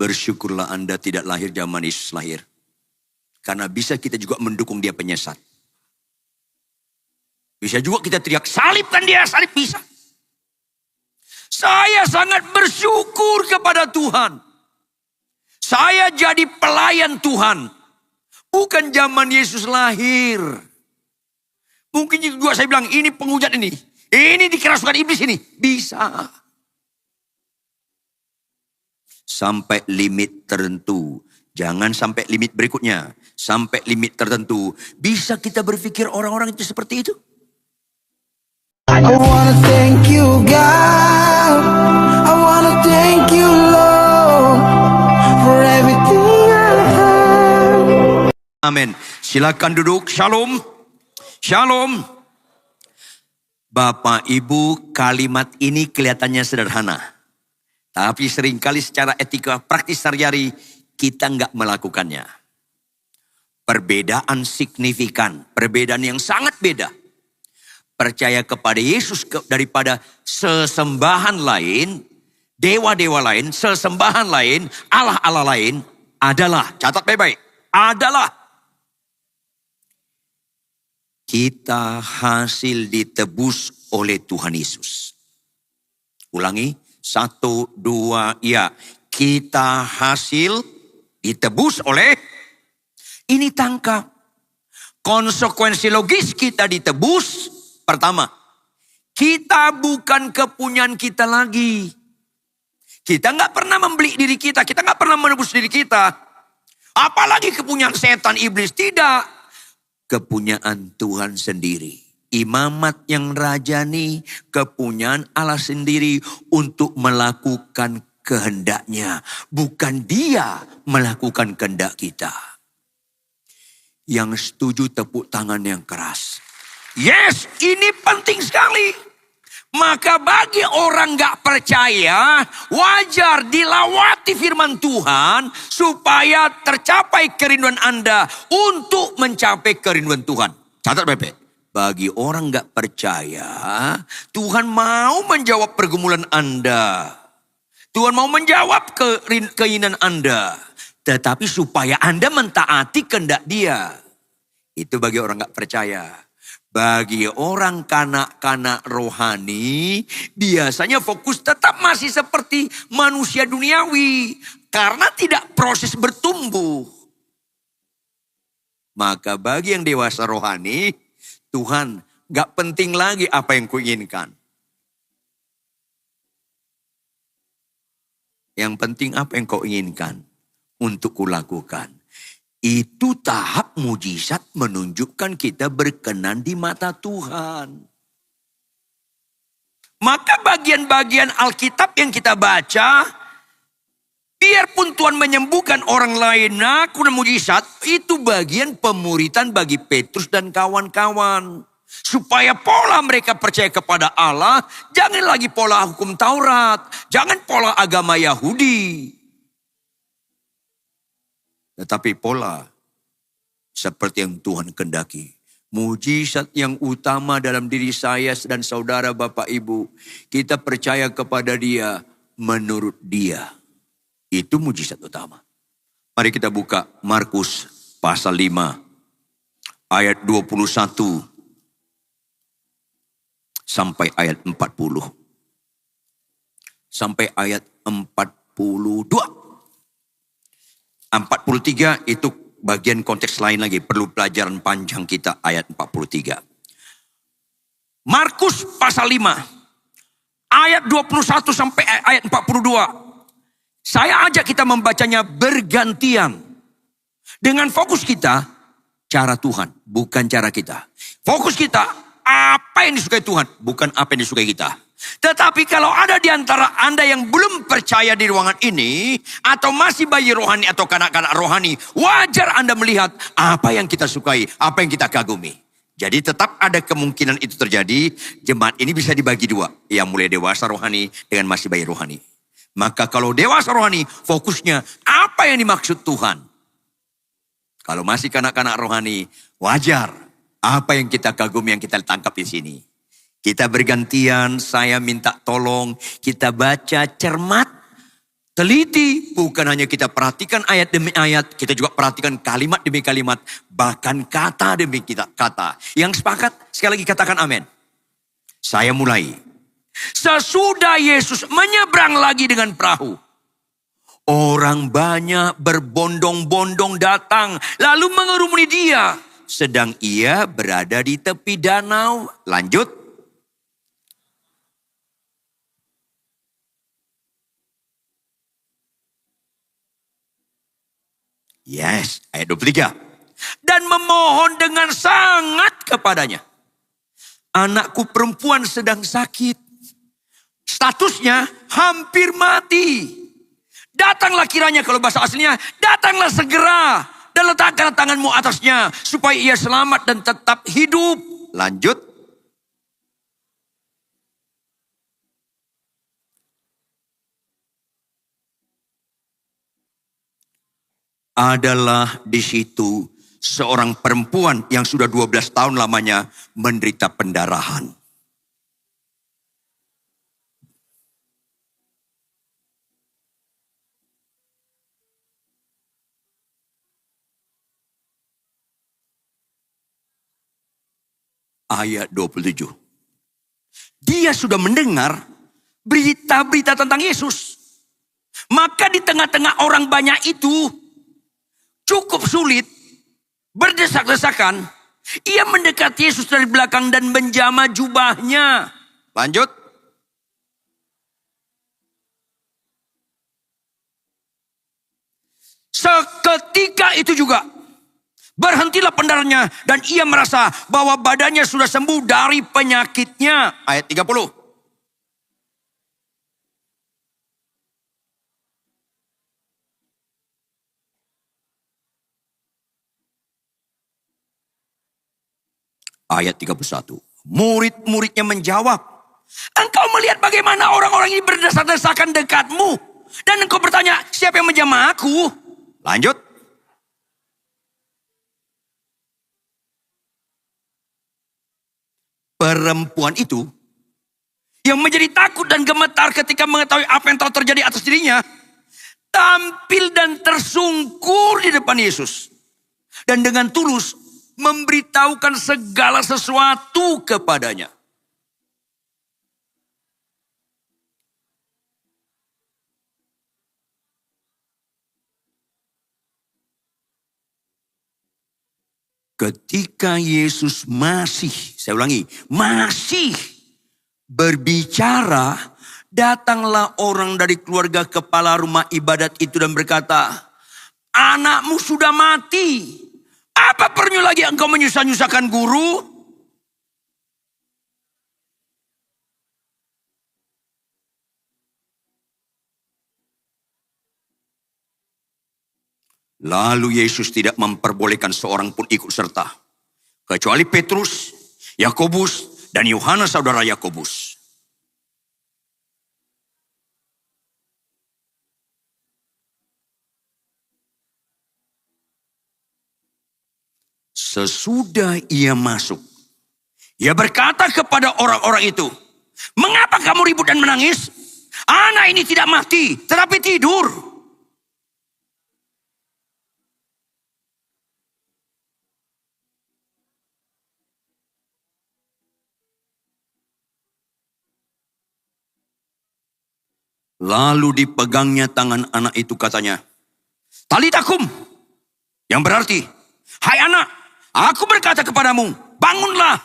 Bersyukurlah Anda tidak lahir zaman Yesus lahir. Karena bisa kita juga mendukung dia penyesat. Bisa juga kita teriak, salibkan dia, salib, bisa. Saya sangat bersyukur kepada Tuhan. Saya jadi pelayan Tuhan. Bukan zaman Yesus lahir. Mungkin juga saya bilang, ini penghujat ini. Ini dikerasukan iblis ini. Bisa. Sampai limit tertentu. Jangan sampai limit berikutnya. Sampai limit tertentu. Bisa kita berpikir orang-orang itu seperti itu? I wanna thank you, God. I wanna thank you, Lord, for everything I have. Amin. Silakan duduk. Shalom. Shalom. Bapak Ibu, kalimat ini kelihatannya sederhana. Tapi seringkali secara etika praktis sehari-hari kita nggak melakukannya. Perbedaan signifikan. Perbedaan yang sangat beda. Percaya kepada Yesus daripada sesembahan lain, dewa-dewa lain, sesembahan lain, Allah-Allah lain adalah, catat baik-baik, adalah kita hasil ditebus oleh Tuhan Yesus. Ulangi, 1, 2, ya. Kita hasil ditebus oleh, ini tangkap. Konsekuensi logis kita ditebus. Pertama, kita bukan kepunyaan kita lagi. Kita nggak pernah membeli diri kita nggak pernah menebus diri kita. Apalagi kepunyaan setan iblis, tidak. Kepunyaan Tuhan sendiri. Imamat yang rajani, kepunyaan Allah sendiri untuk melakukan kehendaknya. Bukan dia melakukan kehendak kita. Yang setuju tepuk tangan yang keras. Yes, ini penting sekali. Maka bagi orang gak percaya, wajar dilawati firman Tuhan supaya tercapai kerinduan Anda untuk mencapai kerinduan Tuhan. Catat baik-baik. Bagi orang gak percaya, Tuhan mau menjawab pergumulan Anda. Tuhan mau menjawab keinginan Anda. Tetapi supaya Anda mentaati kehendak Dia. Itu bagi orang gak percaya. Bagi orang kanak-kanak rohani, biasanya fokus tetap masih seperti manusia duniawi. Karena tidak proses bertumbuh. Maka bagi yang dewasa rohani, Tuhan gak penting lagi apa yang kuinginkan. Yang penting apa yang kau inginkan untuk kulakukan. Itu tahap mujizat menunjukkan kita berkenan di mata Tuhan. Maka bagian-bagian Alkitab yang kita baca, biarpun Tuhan menyembuhkan orang lain, aku dan mujizat, itu bagian pemuritan bagi Petrus dan kawan-kawan. Supaya pola mereka percaya kepada Allah, jangan lagi pola hukum Taurat, jangan pola agama Yahudi. Tetapi pola seperti yang Tuhan kehendaki. Mujizat yang utama dalam diri saya dan saudara Bapak Ibu. Kita percaya kepada Dia menurut Dia. Itu mujizat utama. Mari kita buka Markus pasal 5 ayat 21 sampai ayat 40. Sampai ayat 42. 43 itu bagian konteks lain lagi. Perlu pelajaran panjang kita ayat 43. Markus pasal 5. Ayat 21 sampai ayat 42. Saya ajak kita membacanya bergantian. Dengan fokus kita, cara Tuhan. Bukan cara kita. Fokus kita, apa yang disukai Tuhan. Bukan apa yang disukai kita. Tetapi kalau ada di antara Anda yang belum percaya di ruangan ini, atau masih bayi rohani atau kanak-kanak rohani, wajar Anda melihat apa yang kita sukai, apa yang kita kagumi. Jadi tetap ada kemungkinan itu terjadi. Jemaat ini bisa dibagi dua, yang mulai dewasa rohani dengan masih bayi rohani. Maka kalau dewasa rohani, fokusnya apa yang dimaksud Tuhan. Kalau masih kanak-kanak rohani, wajar apa yang kita kagumi, yang kita tangkap di sini. Kita bergantian, saya minta tolong kita baca cermat Teliti, bukan hanya kita perhatikan ayat demi ayat, kita juga perhatikan kalimat demi kalimat, bahkan kata demi kata. Yang sepakat, sekali lagi katakan amin. Saya mulai. Sesudah Yesus menyeberang lagi dengan perahu, orang banyak berbondong-bondong datang, lalu mengerumuni dia, sedang ia berada di tepi danau. Lanjut. Yes, ayat 23. Dan memohon dengan sangat kepadanya. Anakku perempuan sedang sakit. Statusnya hampir mati. Datanglah kiranya, kalau bahasa aslinya, datanglah segera. Dan letakkan tanganmu atasnya, supaya ia selamat dan tetap hidup. Lanjut. Adalah di situ seorang perempuan yang sudah 12 tahun lamanya menderita pendarahan. Ayat 27. Dia sudah mendengar berita-berita tentang Yesus. Maka di tengah-tengah orang banyak itu, cukup sulit, berdesak-desakan, ia mendekat Yesus dari belakang dan menjamah jubahnya. Lanjut. Seketika itu juga berhentilah pendarahannya dan ia merasa bahwa badannya sudah sembuh dari penyakitnya. Ayat 30. Ayat 31. Murid-muridnya menjawab, engkau melihat bagaimana orang-orang ini berdesak-desakan dekatmu. Dan engkau bertanya, siapa yang menjamah aku? Lanjut. Perempuan itu yang menjadi takut dan gemetar ketika mengetahui apa yang telah terjadi atas dirinya, tampil dan tersungkur di depan Yesus. Dan dengan tulus memberitahukan segala sesuatu kepadanya. Ketika Yesus masih, saya ulangi, masih berbicara, datanglah orang dari keluarga kepala rumah ibadat itu dan berkata, anakmu sudah mati. Apa perlu lagi engkau menyusah-nyusahkan guru? Lalu Yesus tidak memperbolehkan seorang pun ikut serta, kecuali Petrus, Yakobus, dan Yohanes saudara Yakobus. Sesudah ia masuk, ia berkata kepada orang-orang itu, mengapa kamu ribut dan menangis? Anak ini tidak mati, tetapi tidur. Lalu dipegangnya tangan anak itu, katanya, Talita kum, yang berarti, hai anak, aku berkata kepadamu, bangunlah.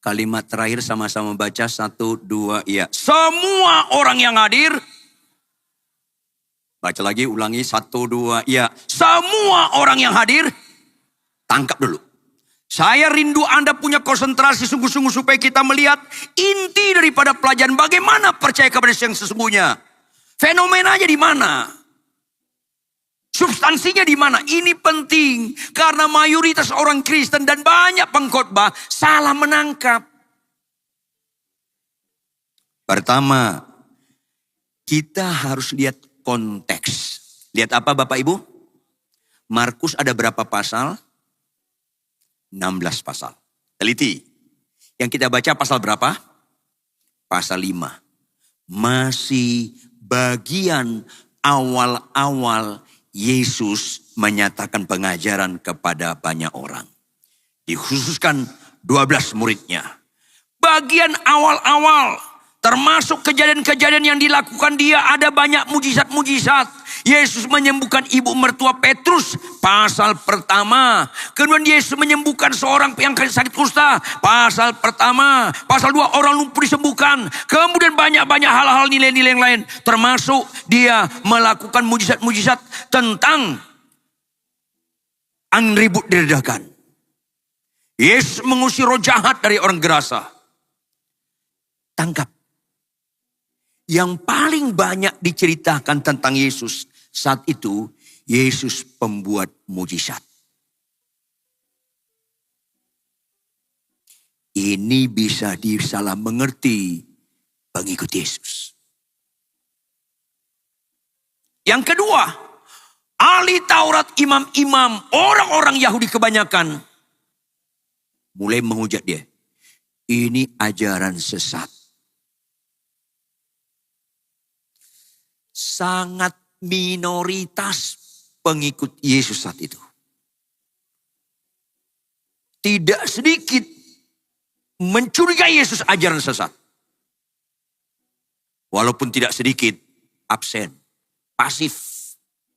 Kalimat terakhir sama-sama baca, 1, 2, ya. Semua orang yang hadir. Baca lagi, ulangi, 1, 2, ya. Semua orang yang hadir. Tangkap dulu. Saya rindu Anda punya konsentrasi sungguh-sungguh supaya kita melihat inti daripada pelajaran bagaimana percaya kepada yang sesungguhnya. Fenomenanya di mana? Substansinya di mana? Ini penting karena mayoritas orang Kristen dan banyak pengkhotbah salah menangkap. Pertama, kita harus lihat konteks. Lihat apa Bapak Ibu? Markus ada berapa pasal? 16 pasal. Teliti. Yang kita baca pasal berapa? Pasal 5. Masih bagian awal-awal Yesus menyatakan pengajaran kepada banyak orang. Dikhususkan 12 muridnya. Bagian awal-awal, termasuk kejadian-kejadian yang dilakukan dia, ada banyak mujizat-mujizat. Yesus menyembuhkan ibu mertua Petrus, pasal pertama. Kemudian Yesus menyembuhkan seorang yang sakit kusta, pasal pertama. Pasal 2, orang lumpuh disembuhkan. Kemudian banyak-banyak hal-hal nilai-nilai yang lain. Termasuk dia melakukan mujizat-mujizat tentang angin ribut diredakan. Yesus mengusir roh jahat dari orang gerasa. Tangkap. Yang paling banyak diceritakan tentang Yesus saat itu, Yesus pembuat mujizat. Ini bisa disalah mengerti pengikut Yesus. Yang kedua, ahli Taurat, imam-imam, orang-orang Yahudi kebanyakan mulai menghujat dia. Ini ajaran sesat. Sangat minoritas pengikut Yesus saat itu. Tidak sedikit mencurigai Yesus ajaran sesat. Walaupun tidak sedikit absen, pasif,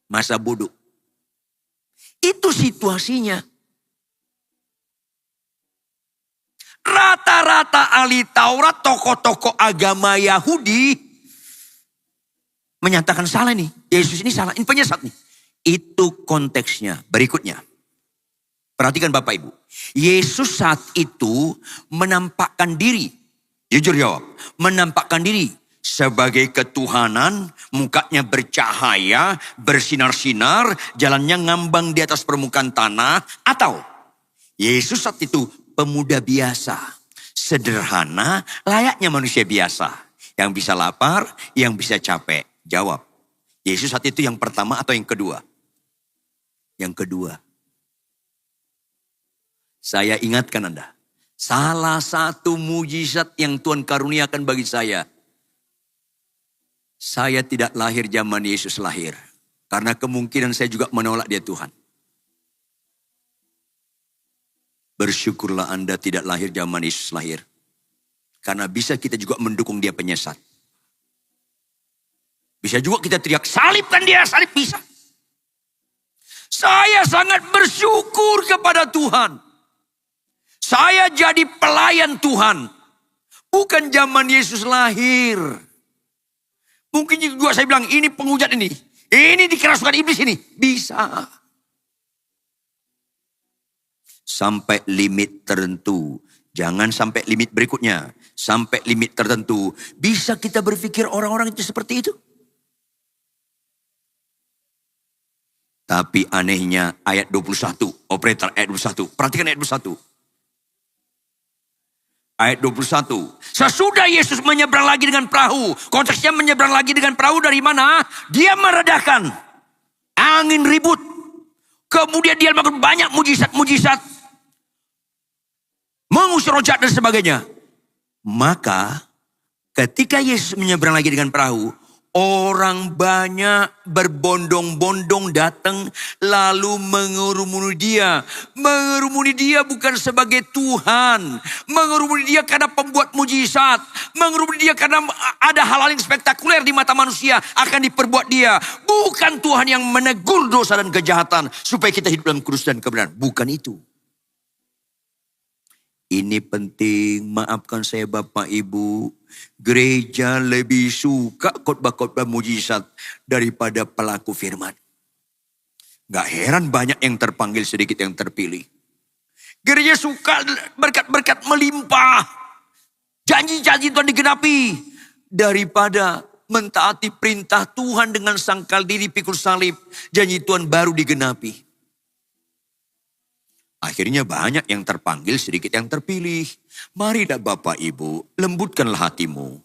masa bodoh. Itu situasinya. Rata-rata ahli Taurat, tokoh-tokoh agama Yahudi menyatakan salah nih. Yesus ini salah, ini penyesat nih. Itu konteksnya. Berikutnya. Perhatikan Bapak Ibu. Yesus saat itu menampakkan diri. Jujur jawab. Menampakkan diri sebagai ketuhanan. Mukanya bercahaya, bersinar-sinar. Jalannya ngambang di atas permukaan tanah. Atau Yesus saat itu pemuda biasa. Sederhana, layaknya manusia biasa. Yang bisa lapar, yang bisa capek. Jawab, Yesus saat itu yang pertama atau yang kedua? Yang kedua. Saya ingatkan Anda, salah satu mujizat yang Tuhan karuniakan bagi saya tidak lahir zaman Yesus lahir. Karena kemungkinan saya juga menolak dia Tuhan. Bersyukurlah Anda tidak lahir zaman Yesus lahir. Karena bisa kita juga mendukung dia penyesat. Bisa juga kita teriak, salibkan dia, salib bisa. Saya sangat bersyukur kepada Tuhan. Saya jadi pelayan Tuhan. Bukan zaman Yesus lahir. Mungkin juga saya bilang, ini penghujat ini. Ini dikerasukan iblis ini. Bisa. Sampai limit tertentu. Jangan sampai limit berikutnya. Sampai limit tertentu. Bisa kita berpikir orang-orang itu seperti itu? Tapi anehnya ayat 21. Operator ayat 21. Perhatikan ayat 21. Ayat 21. Sesudah Yesus menyeberang lagi dengan perahu. Konteksnya menyeberang lagi dengan perahu dari mana? Dia meredakan angin ribut. Kemudian dia melakukan banyak mujizat-mujizat. Mengusir roh jahat dan sebagainya. Maka ketika Yesus menyeberang lagi dengan perahu, orang banyak berbondong-bondong datang lalu mengerumuni dia. Mengerumuni dia bukan sebagai Tuhan. Mengerumuni dia karena pembuat mujizat. Mengerumuni dia karena ada hal-hal yang spektakuler di mata manusia akan diperbuat dia. Bukan Tuhan yang menegur dosa dan kejahatan supaya kita hidup dalam kudus dan kebenaran. Bukan itu. Ini penting, maafkan saya Bapak Ibu. Gereja lebih suka khotbah-khotbah mujizat daripada pelaku firman. Gak heran banyak yang terpanggil, sedikit yang terpilih. Gereja suka berkat-berkat melimpah. Janji-janji Tuhan digenapi. Daripada mentaati perintah Tuhan dengan sangkal diri pikul salib. Janji Tuhan baru digenapi. Akhirnya banyak yang terpanggil, sedikit yang terpilih. Marilah Bapak Ibu, lembutkanlah hatimu.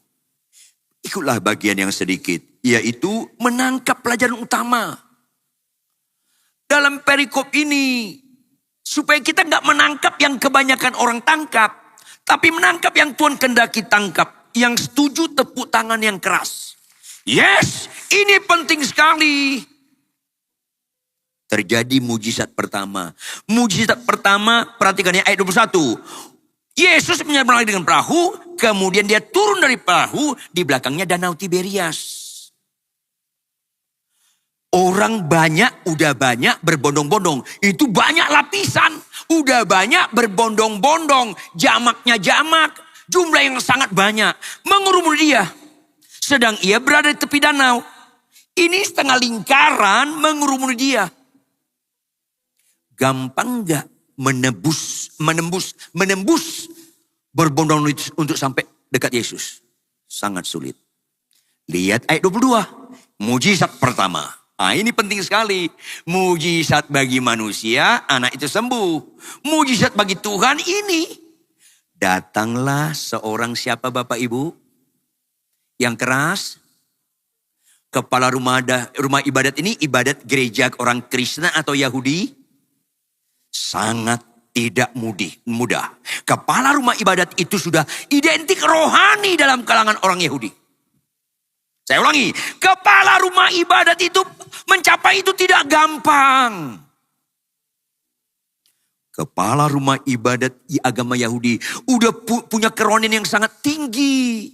Ikutlah bagian yang sedikit, yaitu menangkap pelajaran utama. Dalam perikop ini, Supaya kita nggak menangkap yang kebanyakan orang tangkap. Tapi menangkap yang Tuhan kehendaki tangkap. Yang setuju tepuk tangan yang keras. Yes, ini penting sekali. Terjadi mujizat pertama. Mujizat pertama, perhatikan ya ayat 21. Yesus menyeberang dengan perahu, kemudian dia turun dari perahu, di belakangnya danau Tiberias. Orang banyak, udah banyak berbondong-bondong. Itu banyak lapisan, udah banyak berbondong-bondong. Jamaknya jamak, jumlah yang sangat banyak. Mengurumuri dia. Sedang ia berada di tepi danau. Ini setengah lingkaran mengurumuri dia. Gampang gak menembus berbondong untuk sampai dekat Yesus? Sangat sulit. Lihat ayat 22. Mujizat pertama. Ini penting sekali. Mujizat bagi manusia, anak itu sembuh. Mujizat bagi Tuhan ini. Datanglah seorang, siapa Bapak Ibu? Yang keras. Kepala rumah ibadat ini, ibadat gereja orang Kristen atau Yahudi. Sangat tidak mudah. Kepala rumah ibadat itu sudah identik rohani dalam kalangan orang Yahudi. Saya ulangi, kepala rumah ibadat itu mencapai itu tidak gampang. Kepala rumah ibadat di agama Yahudi udah punya kerohanian yang sangat tinggi.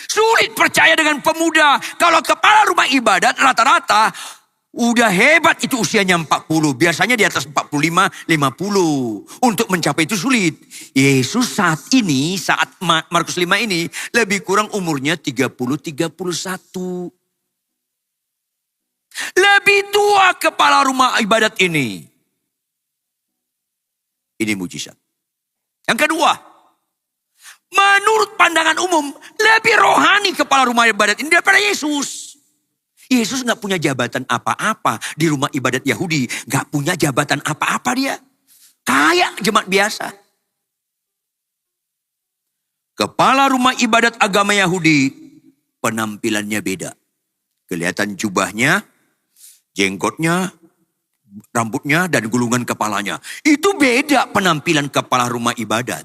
Sulit percaya dengan pemuda. Kalau kepala rumah ibadat rata-rata udah hebat, itu usianya 40. Biasanya di atas 45, 50. Untuk mencapai itu sulit. Yesus saat ini, saat Markus 5 ini, lebih kurang umurnya 30-31. Lebih tua kepala rumah ibadat ini. Ini mujizat. Yang kedua, menurut pandangan umum, lebih rohani kepala rumah ibadat ini daripada Yesus. Yesus gak punya jabatan apa-apa di rumah ibadat Yahudi. Gak punya jabatan apa-apa dia. Kayak jemaat biasa. Kepala rumah ibadat agama Yahudi, penampilannya beda. Kelihatan jubahnya, jenggotnya, rambutnya, dan gulungan kepalanya. Itu beda penampilan kepala rumah ibadat.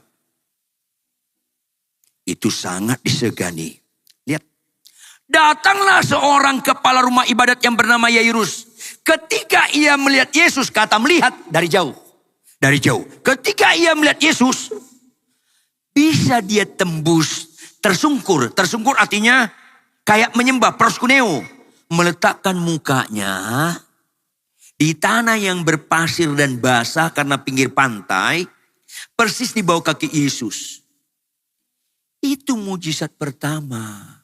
Itu sangat disegani. Datanglah seorang kepala rumah ibadat yang bernama Yairus. Ketika ia melihat Yesus, kata melihat dari jauh. Dari jauh. Ketika ia melihat Yesus, bisa dia tembus, tersungkur. Tersungkur artinya kayak menyembah, proskuneo. Meletakkan mukanya di tanah yang berpasir dan basah karena pinggir pantai. Persis di bawah kaki Yesus. Itu mujizat pertama.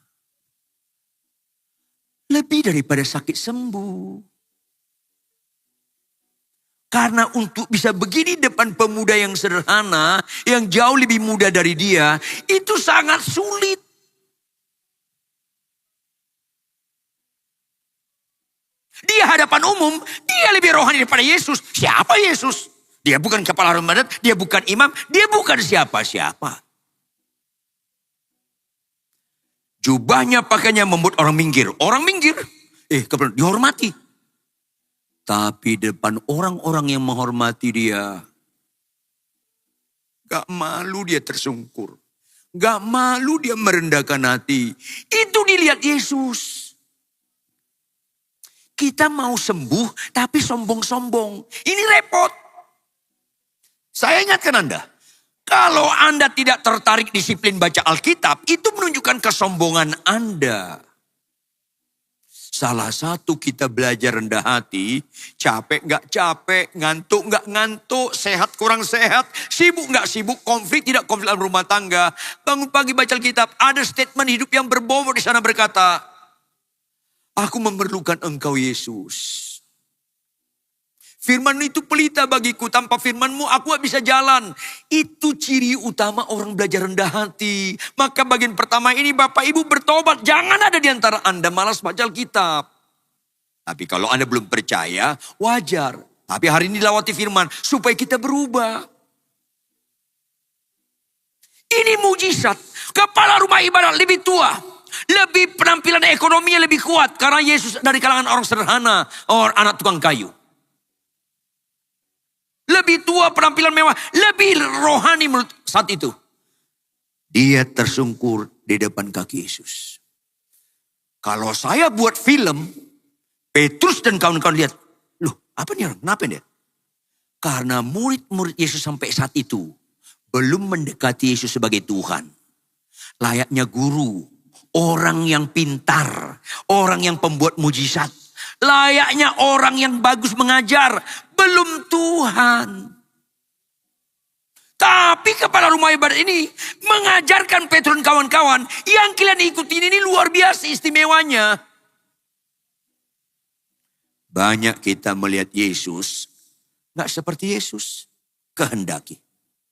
Lebih daripada sakit sembuh. Karena untuk bisa begini depan pemuda yang sederhana, yang jauh lebih muda dari dia, itu sangat sulit. Di hadapan umum, dia lebih rohani daripada Yesus. Siapa Yesus? Dia bukan kepala rumah ibadat, dia bukan imam, dia bukan siapa-siapa. Jubahnya pakainya membuat orang minggir. Orang minggir, dihormati. Tapi depan orang-orang yang menghormati dia, gak malu dia tersungkur. Gak malu dia merendahkan hati. Itu dilihat Yesus. Kita mau sembuh tapi sombong-sombong. Ini repot. Saya ingatkan Anda. Kalau Anda tidak tertarik disiplin baca Alkitab, itu menunjukkan kesombongan Anda. Salah satu kita belajar rendah hati, capek gak capek, ngantuk gak ngantuk, sehat kurang sehat, sibuk gak sibuk, konflik tidak konflik dalam rumah tangga. Bangun pagi baca Alkitab, ada statement hidup yang berbobot di sana berkata, aku memerlukan Engkau Yesus. Firman itu pelita bagiku, tanpa firman-Mu aku gak bisa jalan. Itu ciri utama orang belajar rendah hati. Maka bagian pertama ini Bapak Ibu bertobat. Jangan ada di antara Anda malas baca Alkitab. Tapi kalau Anda belum percaya, wajar. Tapi hari ini lewati firman supaya kita berubah. Ini mujizat. Kepala rumah ibadat lebih tua. Lebih penampilan ekonominya lebih kuat. Karena Yesus dari kalangan orang sederhana. Orang anak tukang kayu. lebih tua, penampilan mewah, lebih rohani menurut saat itu. Dia tersungkur di depan kaki Yesus. Kalau saya buat film, Petrus dan kawan-kawan lihat, loh apa nih orang, kenapa dia? Karena murid-murid Yesus sampai saat itu belum mendekati Yesus sebagai Tuhan. Layaknya guru, orang yang pintar, orang yang pembuat mujizat. Layaknya orang yang bagus mengajar, belum Tuhan. Tapi kepala rumah ibadat ini mengajarkan Petrus dan kawan-kawan, yang kalian ikutin ini luar biasa istimewanya. Banyak kita melihat Yesus, gak seperti Yesus kehendaki.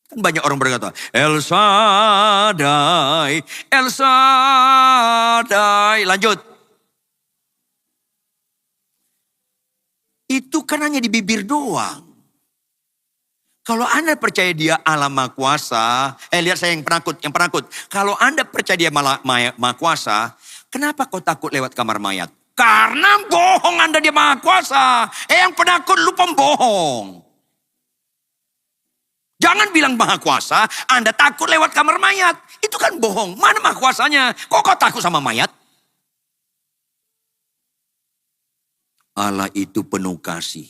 Kan banyak orang berkata, El Shaddai, El Shaddai. Lanjut. Itu kan hanya di bibir doang. Kalau Anda percaya dia Allah Maha Kuasa, lihat saya yang penakut. Kalau Anda percaya dia Maha Kuasa, kenapa kau takut lewat kamar mayat? Karena bohong Anda dia Maha Kuasa. Yang penakut lu pembohong. Jangan bilang Maha Kuasa, Anda takut lewat kamar mayat. Itu kan bohong. Mana Maha Kuasanya? Kok kau takut sama mayat? Allah itu penuh kasih.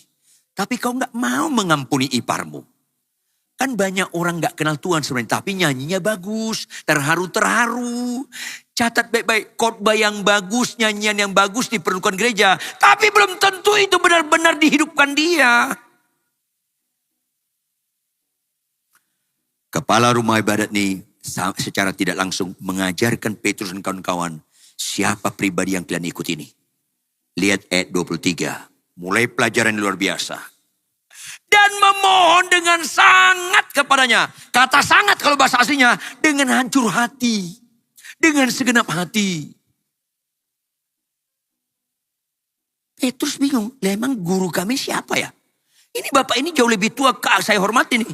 Tapi kau gak mau mengampuni iparmu. Kan banyak orang gak kenal Tuhan sebenarnya. Tapi nyanyinya bagus. Terharu-terharu. Catat baik-baik. Khotbah yang bagus, nyanyian yang bagus diperlukan gereja. Tapi belum tentu itu benar-benar dihidupkan dia. Kepala rumah ibadat ini secara tidak langsung mengajarkan Petrus dan kawan-kawan. Siapa pribadi yang kalian ikut ini? Lihat ayat 23. Mulai pelajaran luar biasa. Dan memohon dengan sangat kepadanya. Kata sangat kalau bahasa aslinya. Dengan hancur hati. Dengan segenap hati. Petrus bingung. Lah emang guru kami siapa ya? Ini bapak ini jauh lebih tua. Saya hormati nih.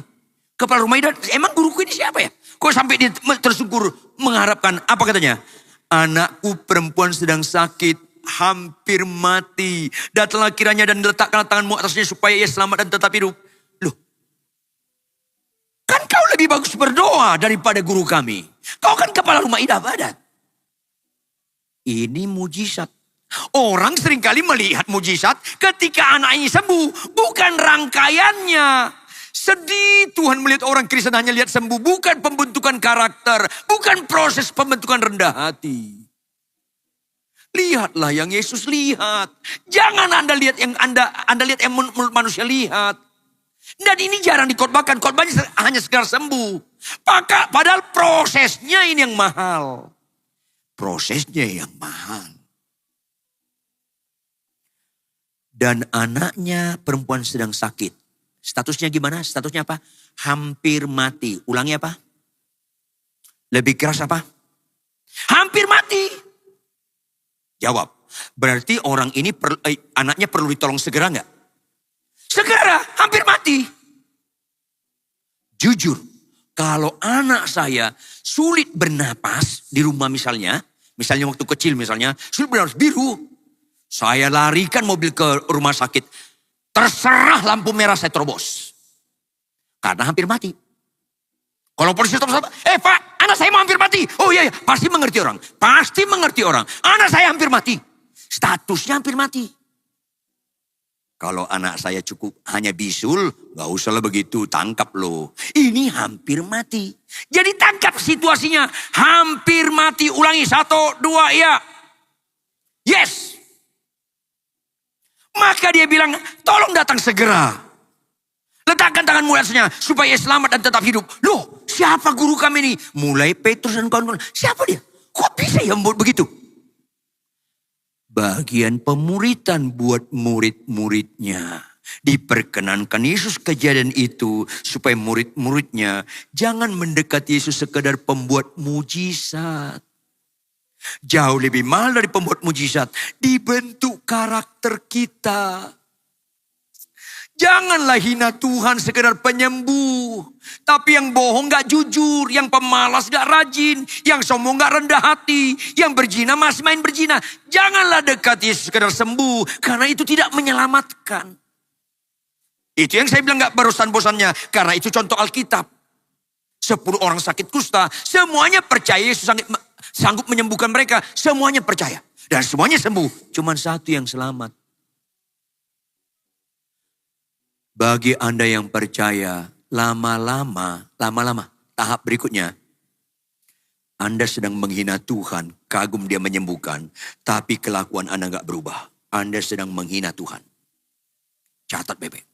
Kepala rumah ibadat. Emang guruku ini siapa ya? Kok sampai dia tersungkur mengharapkan. Apa katanya? Anakku perempuan sedang sakit. Hampir mati. Datanglah kiranya dan letakkanlah tanganmu atasnya supaya ia selamat dan tetap hidup. Loh. Kan kau lebih bagus berdoa daripada guru kami. Kau kan kepala rumah ibadat. Ini mujizat. Orang seringkali melihat mujizat ketika anaknya sembuh. Bukan rangkaiannya. Sedih Tuhan melihat orang Kristen hanya lihat sembuh. Bukan pembentukan karakter. Bukan proses pembentukan rendah hati. Lihatlah yang Yesus lihat. Jangan Anda lihat yang Anda lihat yang mulut manusia lihat. Dan ini jarang dikhotbahkan. Khotbahnya hanya sekedar sembuh. Padahal prosesnya ini yang mahal. Prosesnya yang mahal. Dan anaknya perempuan sedang sakit. Statusnya gimana? Statusnya apa? Hampir mati. Ulangi apa? Lebih keras apa? Hampir mati. Jawab. Berarti orang ini anaknya perlu ditolong segera enggak? Segera, hampir mati. Jujur, kalau anak saya sulit bernapas di rumah misalnya waktu kecil misalnya, sulit bernapas biru. Saya larikan mobil ke rumah sakit. Terserah lampu merah saya terobos. Karena hampir mati. Kalau polisi terus, Pak, anak saya mau hampir mati. Oh iya, pasti mengerti orang. Pasti mengerti orang. Anak saya hampir mati. Statusnya hampir mati. Kalau anak saya cukup hanya bisul, gak usah lah begitu, tangkap loh. Ini hampir mati. Jadi tangkap situasinya. Hampir mati, ulangi 1, 2, ya. Yes. Maka dia bilang, tolong datang segera. Letakkan tanganmu atasnya supaya selamat dan tetap hidup. Loh, siapa guru kami ini? Mulai Petrus dan kawan-kawan. Siapa dia? Kok bisa ya membuat begitu? Bagian pemuritan buat murid-muridnya. Diperkenankan Yesus kejadian itu supaya murid-muridnya jangan mendekati Yesus sekedar pembuat mujizat. Jauh lebih mahal dari pembuat mujizat. Dibentuk karakter kita. Janganlah hina Tuhan sekedar penyembuh. Tapi yang bohong gak jujur. Yang pemalas gak rajin. Yang sombong gak rendah hati. Yang berzina masih main berzina. Janganlah dekati Yesus sekedar sembuh. Karena itu tidak menyelamatkan. Itu yang saya bilang gak bosan-bosannya. Karena itu contoh Alkitab. 10 orang sakit kusta, semuanya percaya Yesus sanggup menyembuhkan mereka. Semuanya percaya. Dan semuanya sembuh. Cuman satu yang selamat. Bagi Anda yang percaya, lama-lama, tahap berikutnya. Anda sedang menghina Tuhan, kagum dia menyembuhkan. Tapi kelakuan Anda gak berubah. Anda sedang menghina Tuhan. Catat bebek.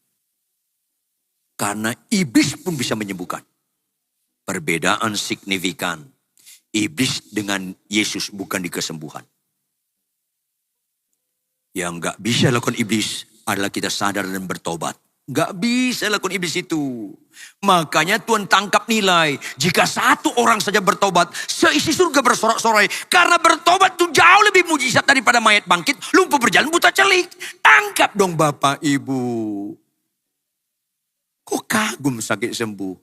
Karena iblis pun bisa menyembuhkan. Perbedaan signifikan. Iblis dengan Yesus bukan di kesembuhan. Yang gak bisa lakukan iblis adalah kita sadar dan bertobat. Gak bisa lakukan iblis itu. Makanya Tuhan tangkap nilai. Jika satu orang saja bertobat, seisi surga bersorak-sorai. Karena bertobat itu jauh lebih mujizat daripada mayat bangkit. Lumpuh berjalan, buta celik. Tangkap dong Bapak Ibu. Kok kagum sakit sembuh?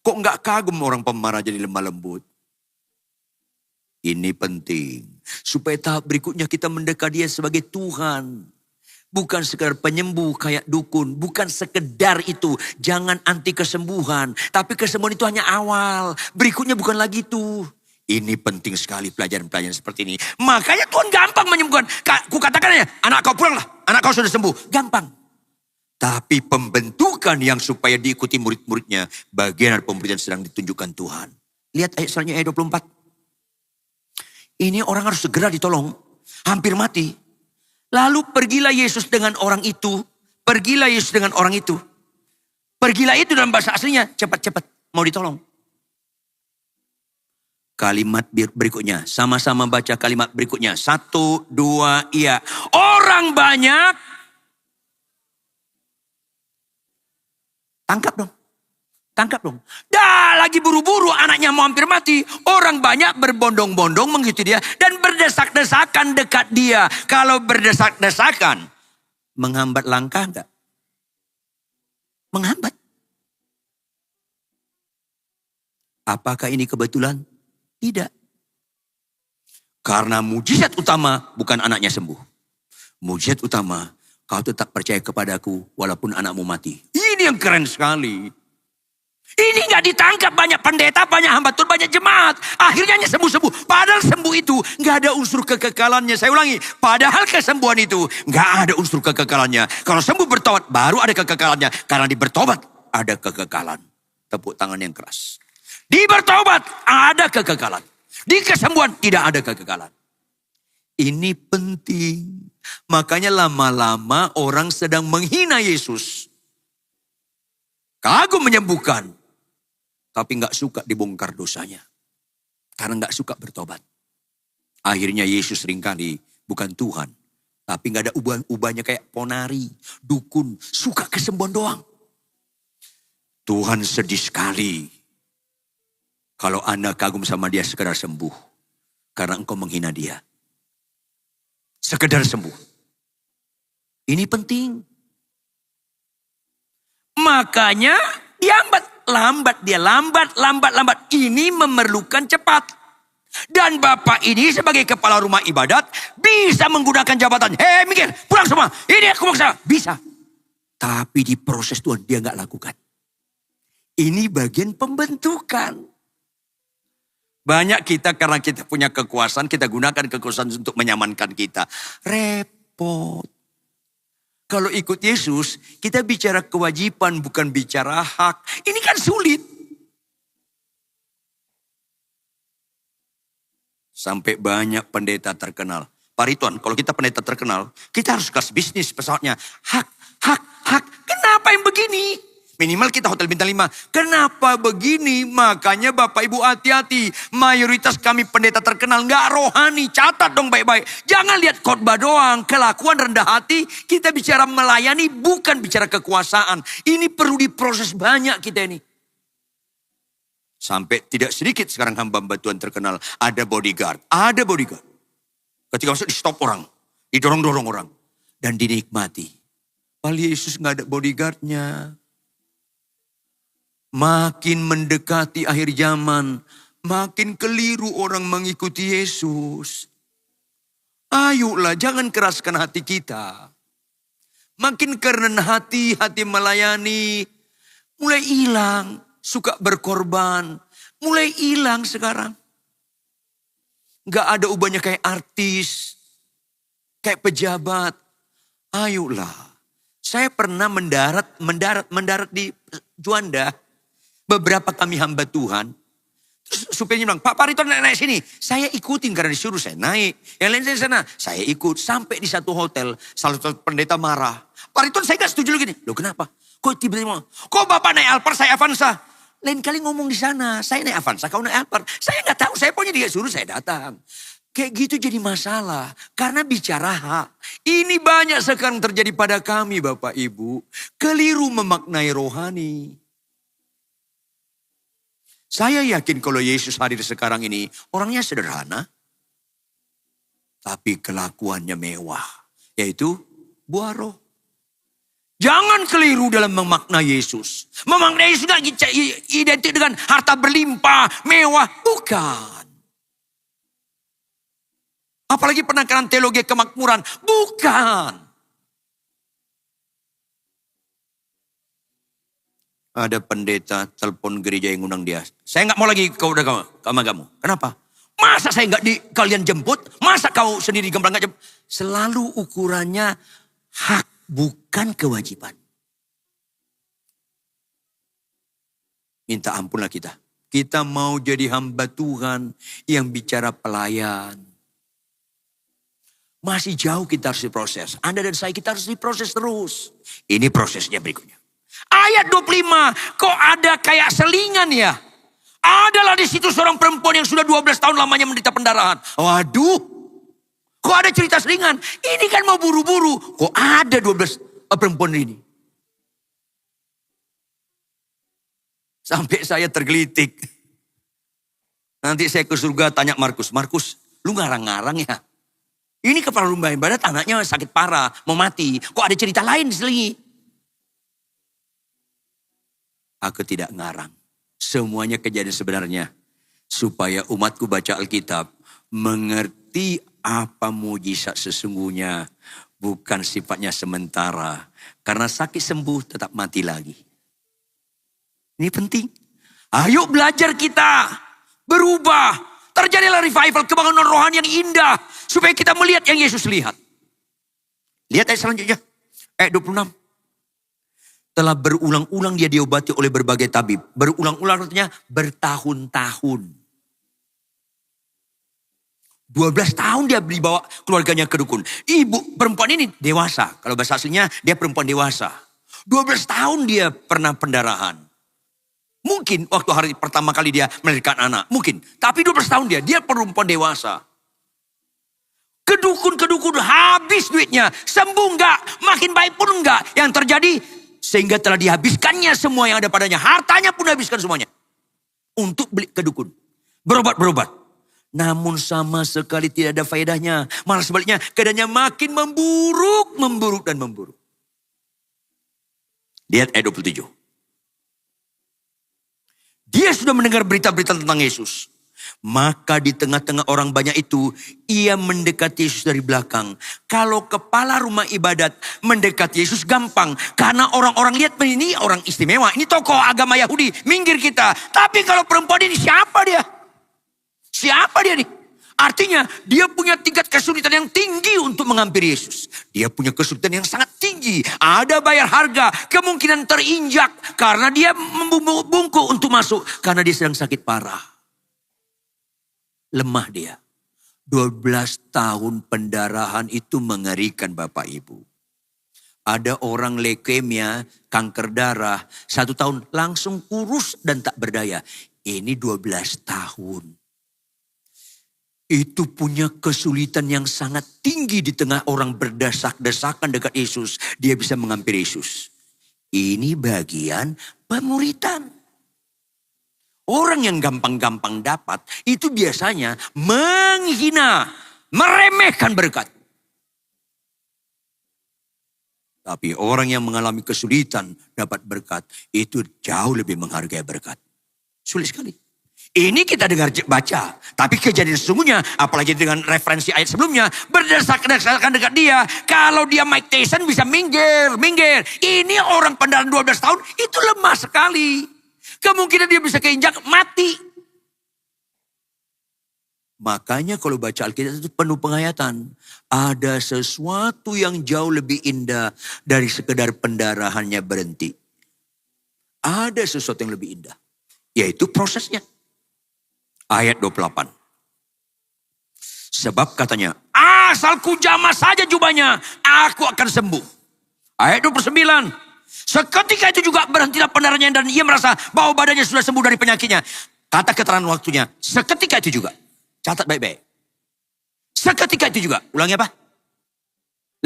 Kok gak kagum orang pemarah jadi lemah lembut? Ini penting. Supaya tahap berikutnya kita mendekat dia sebagai Tuhan. Bukan sekedar penyembuh kayak dukun. Bukan sekedar itu. Jangan anti kesembuhan. Tapi kesembuhan itu hanya awal. Berikutnya bukan lagi itu. Ini penting sekali pelajaran-pelajaran seperti ini. Makanya Tuhan gampang menyembuhkan. Ku katakan aja, anak kau pulanglah. Anak kau sudah sembuh. Gampang. Tapi pembentukan yang supaya diikuti murid-muridnya. Bagian dari pemberitaan sedang ditunjukkan Tuhan. Lihat ayat selanjutnya ayat 24. Ini orang harus segera ditolong. Hampir mati. Lalu pergilah Yesus dengan orang itu. Pergilah Yesus dengan orang itu. Pergilah itu dalam bahasa aslinya. Cepat-cepat. Mau ditolong. Kalimat berikutnya. Sama-sama baca kalimat berikutnya. 1, 2, iya. Orang banyak. Tangkap dong. Tangkap dong. Dah lagi buru-buru anaknya mau hampir mati. Orang banyak berbondong-bondong mengikuti dia. Dan berdesak-desakan dekat dia. Kalau berdesak-desakan. Menghambat langkah enggak? Menghambat. Apakah ini kebetulan? Tidak. Karena mujizat utama bukan anaknya sembuh. Mujizat utama, kau tetap percaya kepadaku walaupun anakmu mati. Ini yang keren sekali. Ini gak ditangkap banyak pendeta, banyak hamba Tuhan, banyak jemaat. Akhirnya hanya sembuh-sembuh. Padahal sembuh itu gak ada unsur kekekalannya. Saya ulangi, padahal kesembuhan itu gak ada unsur kekekalannya. Kalau sembuh bertobat, baru ada kekekalannya. Karena di bertobat ada kekekalan. Tepuk tangan yang keras. Di bertobat ada kekekalan. Di kesembuhan tidak ada kekekalan. Ini penting. Makanya lama-lama orang sedang menghina Yesus. Kagum menyembuhkan. Tapi gak suka dibongkar dosanya. Karena gak suka bertobat. Akhirnya Yesus seringkali bukan Tuhan. Tapi gak ada ubahnya kayak ponari, dukun, suka kesembuhan doang. Tuhan sedih sekali. Kalau Anda kagum sama dia sekedar sembuh. Karena engkau menghina dia. Sekedar sembuh. Ini penting. Makanya lambat dia. Ini memerlukan cepat. Dan Bapak ini sebagai kepala rumah ibadat bisa menggunakan jabatan. Hei mikir, pulang semua. Ini aku maksa. Bisa. Tapi di proses Tuhan dia gak lakukan. Ini bagian pembentukan. Banyak kita karena kita punya kekuasaan, kita gunakan kekuasaan untuk menyamankan kita. Repot. Kalau ikut Yesus, kita bicara kewajiban bukan bicara hak. Ini kan sulit. Sampai banyak pendeta terkenal. Pak Ridwan, kalau kita pendeta terkenal, kita harus kelas bisnis pesawatnya. Hak. Kenapa yang begini? Minimal kita hotel bintang 5. Kenapa begini? Makanya Bapak Ibu hati-hati. Mayoritas kami pendeta terkenal gak rohani. Catat dong baik-baik. Jangan lihat khotbah doang. Kelakuan rendah hati. Kita bicara melayani bukan bicara kekuasaan. Ini perlu diproses banyak kita ini. Sampai tidak sedikit sekarang hamba-hamba Tuhan terkenal. Ada bodyguard. Ketika masuk di stop orang. Didorong-dorong orang. Dan dinikmati. Padahal Yesus gak ada bodyguardnya. Makin mendekati akhir zaman, makin keliru orang mengikuti Yesus. Ayolah, jangan keraskan hati kita. Makin kerenah hati melayani. Mulai hilang, suka berkorban. Mulai hilang sekarang. Gak ada ubahnya kayak artis, kayak pejabat. Ayolah. Saya pernah mendarat di Juanda. Beberapa kami hamba Tuhan. Terus supirnya bilang, Pak Pariton naik sini. Saya ikutin karena disuruh saya naik. Yang lain saya sana, saya ikut. Sampai di satu hotel, salah satu pendeta marah. Pariton saya gak setuju lagi nih. Loh kenapa? Kok tiba-tiba, kok Bapak naik Alphard, saya Avanza? Lain kali ngomong di sana, saya naik Avanza, kau naik Alphard. Saya gak tahu, saya pokoknya dia suruh saya datang. Kayak gitu jadi masalah. Karena bicara hak. Ini banyak sekarang terjadi pada kami Bapak Ibu. Keliru memaknai rohani. Saya yakin kalau Yesus hadir sekarang ini, orangnya sederhana. Tapi kelakuannya mewah. Yaitu buah roh. Jangan keliru dalam memaknai Yesus. Memaknai Yesus gak identik dengan harta berlimpah, mewah. Bukan. Apalagi penekanan teologi kemakmuran. Bukan. Ada pendeta telepon gereja yang undang dia. Saya gak mau lagi kau udah sama kamu. Kenapa? Masa saya gak kalian jemput? Masa kau sendiri gemblang gak jemput? Selalu ukurannya hak, bukan kewajiban. Minta ampunlah kita. Kita mau jadi hamba Tuhan yang bicara pelayan. Masih jauh kita harus diproses. Anda dan saya kita harus diproses terus. Ini prosesnya berikutnya. Ayat 25, kok ada kayak selingan ya? Adalah di situ seorang perempuan yang sudah 12 tahun lamanya menderita pendarahan. Waduh, kok ada cerita selingan? Ini kan mau buru-buru. Kok ada 12 perempuan ini? Sampai saya tergelitik. Nanti saya ke surga tanya Markus. Markus, lu ngarang-ngarang ya? Ini kepala rumah ibadat anaknya sakit parah, mau mati. Kok ada cerita lain diselingi? Aku tidak ngarang. Semuanya kejadian sebenarnya. Supaya umatku baca Alkitab. Mengerti apa mujizat sesungguhnya. Bukan sifatnya sementara. Karena sakit sembuh tetap mati lagi. Ini penting. Ayo belajar kita. Berubah. Terjadilah revival, kebangunan rohani yang indah. Supaya kita melihat yang Yesus lihat. Lihat ayat selanjutnya. Ayat 26. Telah berulang-ulang dia diobati oleh berbagai tabib. Berulang-ulang artinya bertahun-tahun. 12 tahun dia dibawa keluarganya ke dukun. Ibu perempuan ini dewasa. Kalau bahasa aslinya dia perempuan dewasa. 12 tahun dia pernah pendarahan. Mungkin waktu hari pertama kali dia melahirkan anak. Mungkin. Tapi 12 tahun dia perempuan dewasa. Kedukun habis duitnya. Sembuh enggak. Makin baik pun enggak. Yang terjadi sehingga telah dihabiskannya semua yang ada padanya. Hartanya pun habiskan semuanya. Untuk beli kedukun. Berobat. Namun sama sekali tidak ada faedahnya. Malah sebaliknya keadaannya makin memburuk dan memburuk. Lihat ayat 27. Dia sudah mendengar berita-berita tentang Yesus. Maka di tengah-tengah orang banyak itu, ia mendekati Yesus dari belakang. Kalau kepala rumah ibadat mendekati Yesus gampang. Karena orang-orang lihat ini orang istimewa. Ini tokoh agama Yahudi, minggir kita. Tapi kalau perempuan ini siapa dia? Siapa dia nih? Artinya dia punya tingkat kesulitan yang tinggi untuk menghampiri Yesus. Dia punya kesulitan yang sangat tinggi. Ada bayar harga, kemungkinan terinjak. Karena dia membungkuk untuk masuk. Karena dia sedang sakit parah. Lemah dia. 12 tahun pendarahan itu mengerikan Bapak Ibu. Ada orang leukemia, kanker darah. 1 tahun langsung kurus dan tak berdaya. Ini 12 tahun. Itu punya kesulitan yang sangat tinggi di tengah orang berdesak-desakan dekat Yesus. Dia bisa menghampiri Yesus. Ini bagian pemuritan. Orang yang gampang-gampang dapat itu biasanya menghina, meremehkan berkat. Tapi orang yang mengalami kesulitan dapat berkat itu jauh lebih menghargai berkat. Sulit sekali. Ini kita dengar baca. Tapi kejadian sesungguhnya, apalagi dengan referensi ayat sebelumnya, berdasarkan dekat dia, kalau dia Mike Tyson bisa minggir. Ini orang pendarahan 12 tahun, itu lemah sekali. Kemungkinan dia bisa keinjak mati. Makanya kalau baca Alkitab itu penuh penghayatan. Ada sesuatu yang jauh lebih indah dari sekedar pendarahannya berhenti. Ada sesuatu yang lebih indah. Yaitu prosesnya. Ayat 28. Sebab katanya, asal ku jamah saja jubahnya, aku akan sembuh. Ayat 29. Seketika itu juga berhentilah pendarahannya dan ia merasa bahwa badannya sudah sembuh dari penyakitnya. Kata keterangan waktunya, seketika itu juga. Catat baik-baik. Seketika itu juga. Ulangi apa?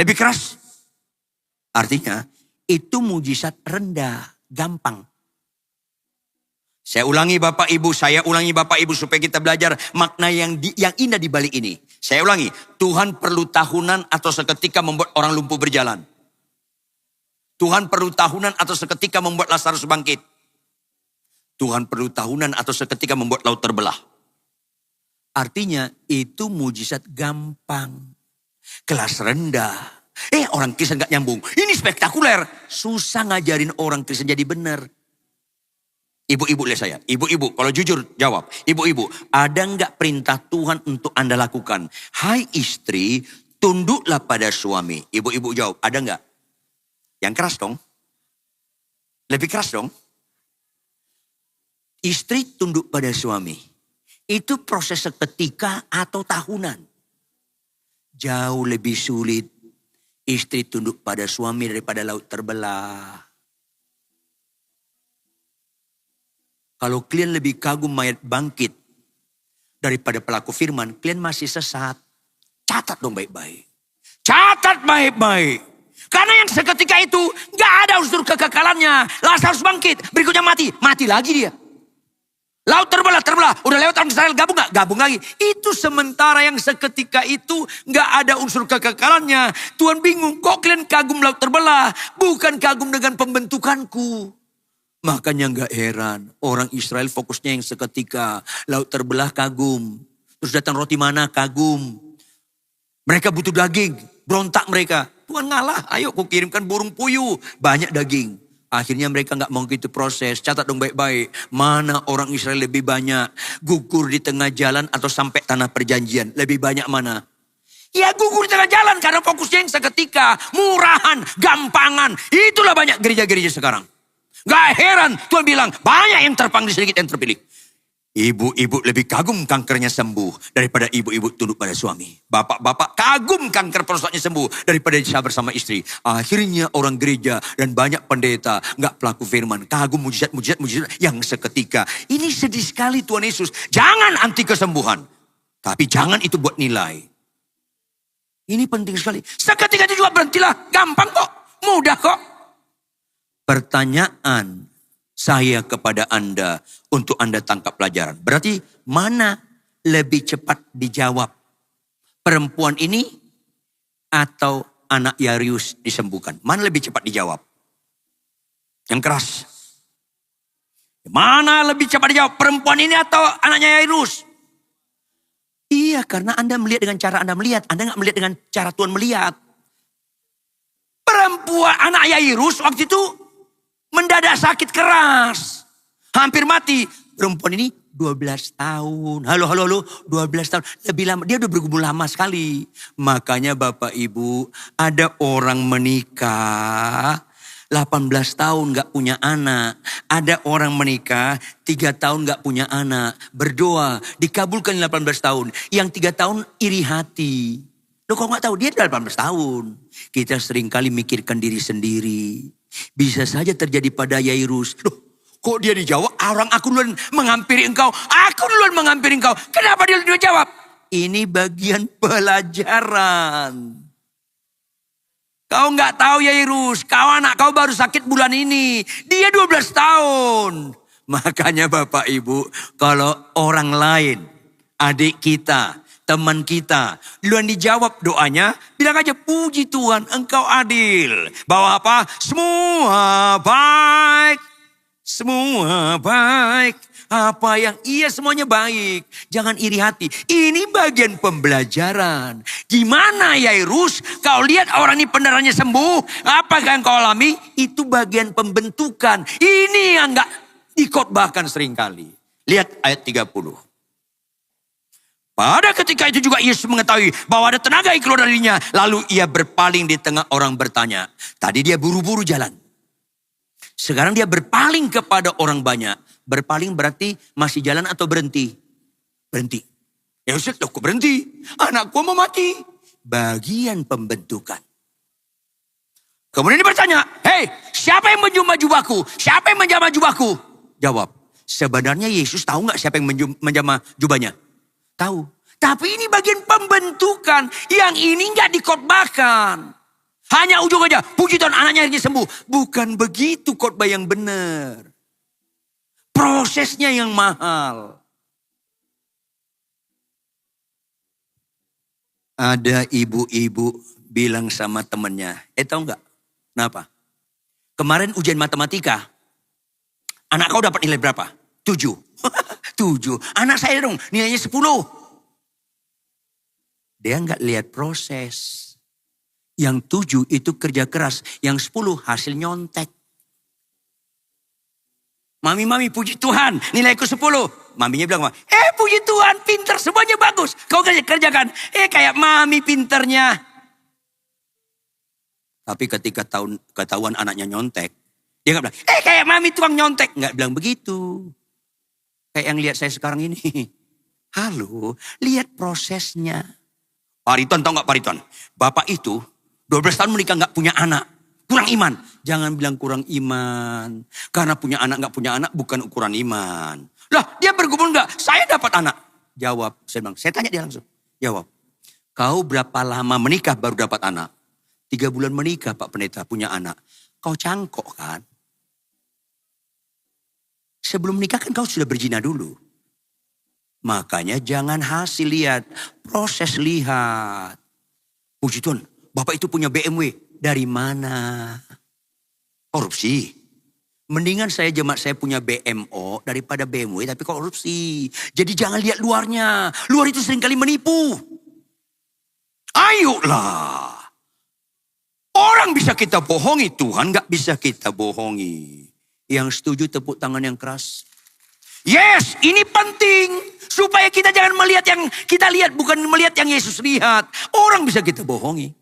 Lebih keras. Artinya, itu mujizat rendah, gampang. Saya ulangi Bapak Ibu supaya kita belajar makna yang indah di balik ini. Saya ulangi, Tuhan perlu tahunan atau seketika membuat orang lumpuh berjalan. Tuhan perlu tahunan atau seketika membuat Lazarus bangkit. Tuhan perlu tahunan atau seketika membuat laut terbelah. Artinya itu mujizat gampang. Kelas rendah. Orang Kristen gak nyambung. Ini spektakuler. Susah ngajarin orang Kristen jadi benar. Ibu-ibu lihat saya. Ibu-ibu kalau jujur jawab. Ibu-ibu ada gak perintah Tuhan untuk Anda lakukan? Hai istri, tunduklah pada suami. Ibu-ibu jawab. Ada gak? Yang keras dong. Lebih keras dong. Istri tunduk pada suami. Itu proses seketika atau tahunan. Jauh lebih sulit istri tunduk pada suami daripada laut terbelah. Kalau kalian lebih kagum mayat bangkit daripada pelaku firman, kalian masih sesat. Catat dong baik-baik. Catat baik-baik. Karena yang seketika itu gak ada unsur kekekalannya. Lazarus bangkit, berikutnya mati. Mati lagi dia. Laut terbelah. Udah lewat orang Israel, gabung gak? Gabung lagi. Itu sementara yang seketika itu gak ada unsur kekekalannya. Tuhan bingung, kok kalian kagum laut terbelah? Bukan kagum dengan pembentukanku. Makanya gak heran, orang Israel fokusnya yang seketika. Laut terbelah kagum. Terus datang roti mana kagum. Mereka butuh daging, berontak mereka. Tuhan ngalah, ayo ku kirimkan burung puyuh. Banyak daging. Akhirnya mereka gak mau gitu proses. Catat dong baik-baik. Mana orang Israel lebih banyak. Gugur di tengah jalan atau sampai tanah perjanjian. Lebih banyak mana? Ya gugur di tengah jalan karena fokusnya yang seketika. Murahan, gampangan. Itulah banyak gereja-gereja sekarang. Gak heran Tuhan bilang banyak yang terpanggil sedikit yang terpilih. Ibu-ibu lebih kagum kankernya sembuh daripada ibu-ibu tunduk pada suami. Bapak-bapak kagum kanker prostatnya sembuh daripada bisa bersama istri. Akhirnya orang gereja dan banyak pendeta gak pelaku firman. Kagum mujizat yang seketika. Ini sedih sekali Tuhan Yesus. Jangan anti kesembuhan. Tapi jangan itu buat nilai. Ini penting sekali. Seketika itu juga berhentilah. Gampang kok. Mudah kok. Pertanyaan saya kepada Anda untuk Anda tangkap pelajaran. Berarti mana lebih cepat dijawab? Perempuan ini atau anak Yairus disembuhkan? Mana lebih cepat dijawab? Yang keras. Mana lebih cepat dijawab? Perempuan ini atau anaknya Yairus? Iya, karena Anda melihat dengan cara Anda melihat. Anda gak melihat dengan cara Tuhan melihat. Perempuan anak Yairus waktu itu mendadak sakit keras. Hampir mati. Perempuan ini 12 tahun. Halo. 12 tahun. Lebih lama. Dia udah bergumul lama sekali. Makanya Bapak Ibu. Ada orang menikah. 18 tahun gak punya anak. Ada orang menikah. 3 tahun gak punya anak. Berdoa. Dikabulkan 18 tahun. Yang 3 tahun iri hati. Loh kok gak tahu? Dia 18 tahun. Kita seringkali mikirkan diri sendiri. Bisa saja terjadi pada Yairus. Loh, kok dia dijawab? Orang aku duluan menghampiri engkau. Aku duluan menghampiri engkau. Kenapa dia jawab? Ini bagian pelajaran. Kau gak tahu Yairus. Kau anak kau baru sakit bulan ini. Dia 12 tahun. Makanya Bapak Ibu. Kalau orang lain. Adik kita. Teman kita, duluan dijawab doanya, bilang aja puji Tuhan engkau adil. Bahwa apa? Semua baik. semua baik. Apa yang iya semuanya baik. Jangan iri hati. Ini bagian pembelajaran. Gimana Yairus? Kau lihat orang ini pendarahannya sembuh. Apakah yang kau alami? Itu bagian pembentukan. Ini yang gak dikhotbahkan seringkali. Lihat ayat 30. Pada ketika itu juga Yesus mengetahui bahwa ada tenaga yang keluar darinya. Lalu ia berpaling di tengah orang bertanya. Tadi dia buru-buru jalan. Sekarang dia berpaling kepada orang banyak. Berpaling berarti masih jalan atau berhenti? Berhenti. Ya Ustaz, kok berhenti? Anakku mau mati. Bagian pembentukan. Kemudian dia bertanya, hei, siapa yang menjamah jubahku? Siapa yang menjamah jubahku? Jawab, sebenarnya Yesus tahu gak siapa yang menjamah jubahnya? Tahu. Tapi ini bagian pembentukan. Yang ini gak dikhotbahkan. Hanya ujung aja, puji Tuhan anaknya akhirnya sembuh. Bukan begitu khotbah yang benar. Prosesnya yang mahal. Ada ibu-ibu bilang sama temennya, tahu gak? Kenapa? Kemarin ujian matematika, anak kau dapat nilai berapa? 7. 7. Anak saya dong nilainya 10. Dia gak lihat proses. Yang 7 itu kerja keras. Yang 10 hasil nyontek. Mami puji Tuhan nilaiku 10. Maminya bilang, puji Tuhan pinter semuanya bagus. Kau kerjakan. Kayak mami pinternya. Tapi ketika ketahuan anaknya nyontek. Dia gak bilang, kayak mami tukang nyontek. Gak bilang begitu. Kayak yang lihat saya sekarang ini. Halo, lihat prosesnya. Pak Riton tahu gak Pak Riton? Bapak itu 12 tahun menikah gak punya anak. Kurang iman. Jangan bilang kurang iman. Karena punya anak gak punya anak bukan ukuran iman. Lah dia bergumul gak? Saya dapat anak. Jawab. Saya tanya dia langsung. Jawab. Kau berapa lama menikah baru dapat anak? 3 bulan menikah Pak Pendeta punya anak. Kau cangkok kan? Sebelum menikah kan kau sudah berzina dulu. Makanya jangan hasil lihat. Proses lihat. Puji Tuhan. Bapak itu punya BMW. Dari mana? Korupsi. Mendingan saya punya BMO daripada BMW tapi korupsi. Jadi jangan lihat luarnya. Luar itu seringkali menipu. Ayolah. Orang bisa kita bohongi, Tuhan gak bisa kita bohongi. Yang setuju tepuk tangan yang keras. Yes, ini penting. Supaya kita jangan melihat yang kita lihat, bukan melihat yang Yesus lihat. Orang bisa kita bohongi.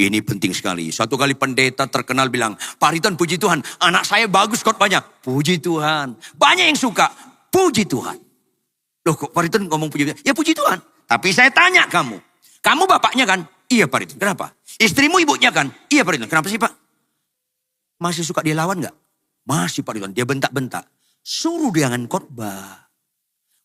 Ini penting sekali. Suatu kali pendeta terkenal bilang, Pak Riton puji Tuhan, anak saya bagus khotbahnya. Puji Tuhan. Banyak yang suka. Puji Tuhan. Loh kok Pak Riton ngomong puji Tuhan? Ya puji Tuhan. Tapi saya tanya kamu. Kamu bapaknya kan? Iya Pak Riton. Kenapa? Istrimu ibunya kan? Iya Pak Riton. Kenapa sih Pak? Masih suka dia lawan gak? Masih Pak Riton. Dia bentak-bentak. Suruh dia jangan khotbah.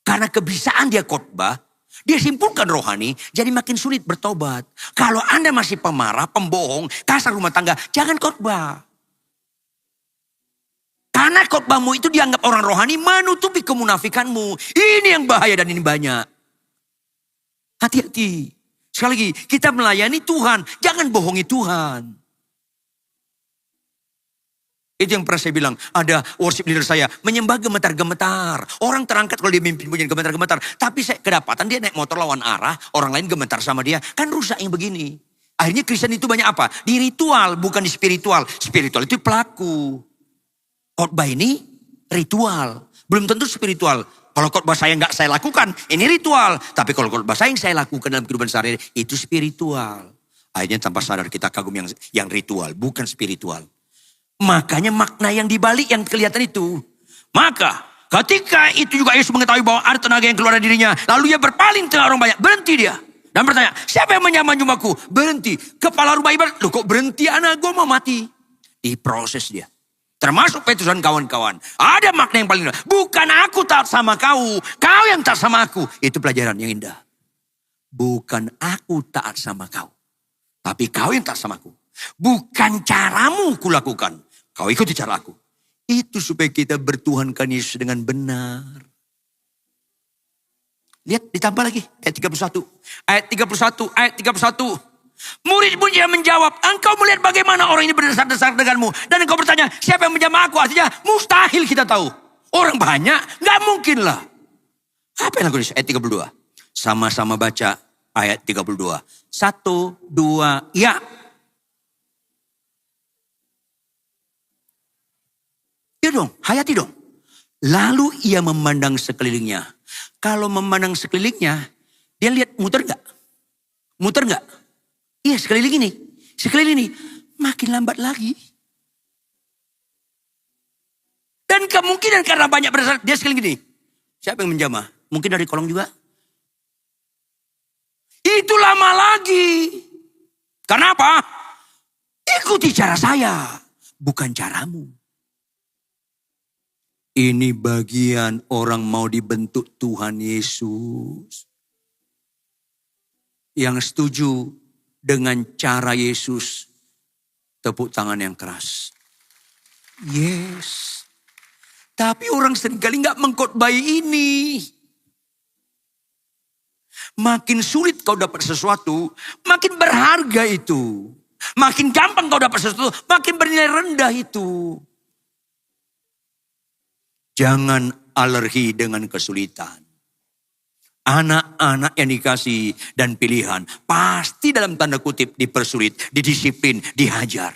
Karena kebiasaan dia khotbah. Dia simpulkan rohani, jadi makin sulit bertobat. Kalau Anda masih pemarah, pembohong, kasar rumah tangga, jangan khotbah. Karena khotbahmu itu dianggap orang rohani menutupi kemunafikanmu. Ini yang bahaya dan ini banyak. Hati-hati. Sekali lagi, kita melayani Tuhan, jangan bohongi Tuhan. Itu yang pernah saya bilang, ada worship leader saya menyembah gemetar-gemetar. Orang terangkat kalau dia mimpin punya gemetar-gemetar. Tapi saya kedapatan dia naik motor lawan arah, orang lain gemetar sama dia. Kan rusak yang begini. Akhirnya Kristen itu banyak apa? Di ritual, bukan di spiritual. Spiritual itu pelaku. Khotbah ini ritual. Belum tentu spiritual. Kalau khotbah saya nggak saya lakukan, ini ritual. Tapi kalau khotbah saya yang saya lakukan dalam kehidupan sehari-hari, itu spiritual. Akhirnya tanpa sadar kita kagum yang ritual, bukan spiritual. Makanya makna yang dibalik yang kelihatan itu. Maka ketika itu juga Yesus mengetahui bahwa ada tenaga yang keluar dari dirinya. Lalu ia berpaling tengah orang banyak. Berhenti dia. Dan bertanya, siapa yang menyamar jubahku? Berhenti. Kepala rumah ibadat. Loh kok berhenti anak gue mau mati. Diproses dia. Termasuk Petrus dan kawan-kawan. Ada makna yang paling indah. Bukan aku taat sama kau. Kau yang taat sama aku. Itu pelajaran yang indah. Bukan aku taat sama kau. Tapi kau yang taat sama aku. Bukan caramu kulakukan. Kau ikuti cara aku. Itu supaya kita bertuhankan Yesus dengan benar. Lihat ditambah lagi. Ayat 31. Ayat 31. Murid-murid menjawab, engkau melihat bagaimana orang ini berdesar-desar denganmu. Dan engkau bertanya, siapa yang menjamah aku? Artinya mustahil kita tahu. Orang banyak, gak mungkin lah. Apa yang lakukan? Ayat 32. Sama-sama baca ayat 32. 1, 2, ya. Ya dong, hayati dong. Lalu ia memandang sekelilingnya. Kalau memandang sekelilingnya, dia lihat muter gak? Muter gak? Iya, sekeliling ini. Sekeliling ini. Makin lambat lagi. Dan kemungkinan karena banyak berdasar, dia sekeliling ini. Siapa yang menjamah? Mungkin dari kolong juga. Itu lama lagi. Kenapa? Ikuti cara saya, bukan caramu. Ini bagian orang mau dibentuk Tuhan Yesus. Yang setuju dengan cara Yesus, tepuk tangan yang keras. Yes. Tapi orang seringkali gak mengkhotbahi ini. Makin sulit kau dapat sesuatu, makin berharga itu. Makin gampang kau dapat sesuatu, makin bernilai rendah itu. Jangan alergi dengan kesulitan. Anak-anak yang dikasih dan pilihan pasti dalam tanda kutip dipersulit, didisiplin, dihajar.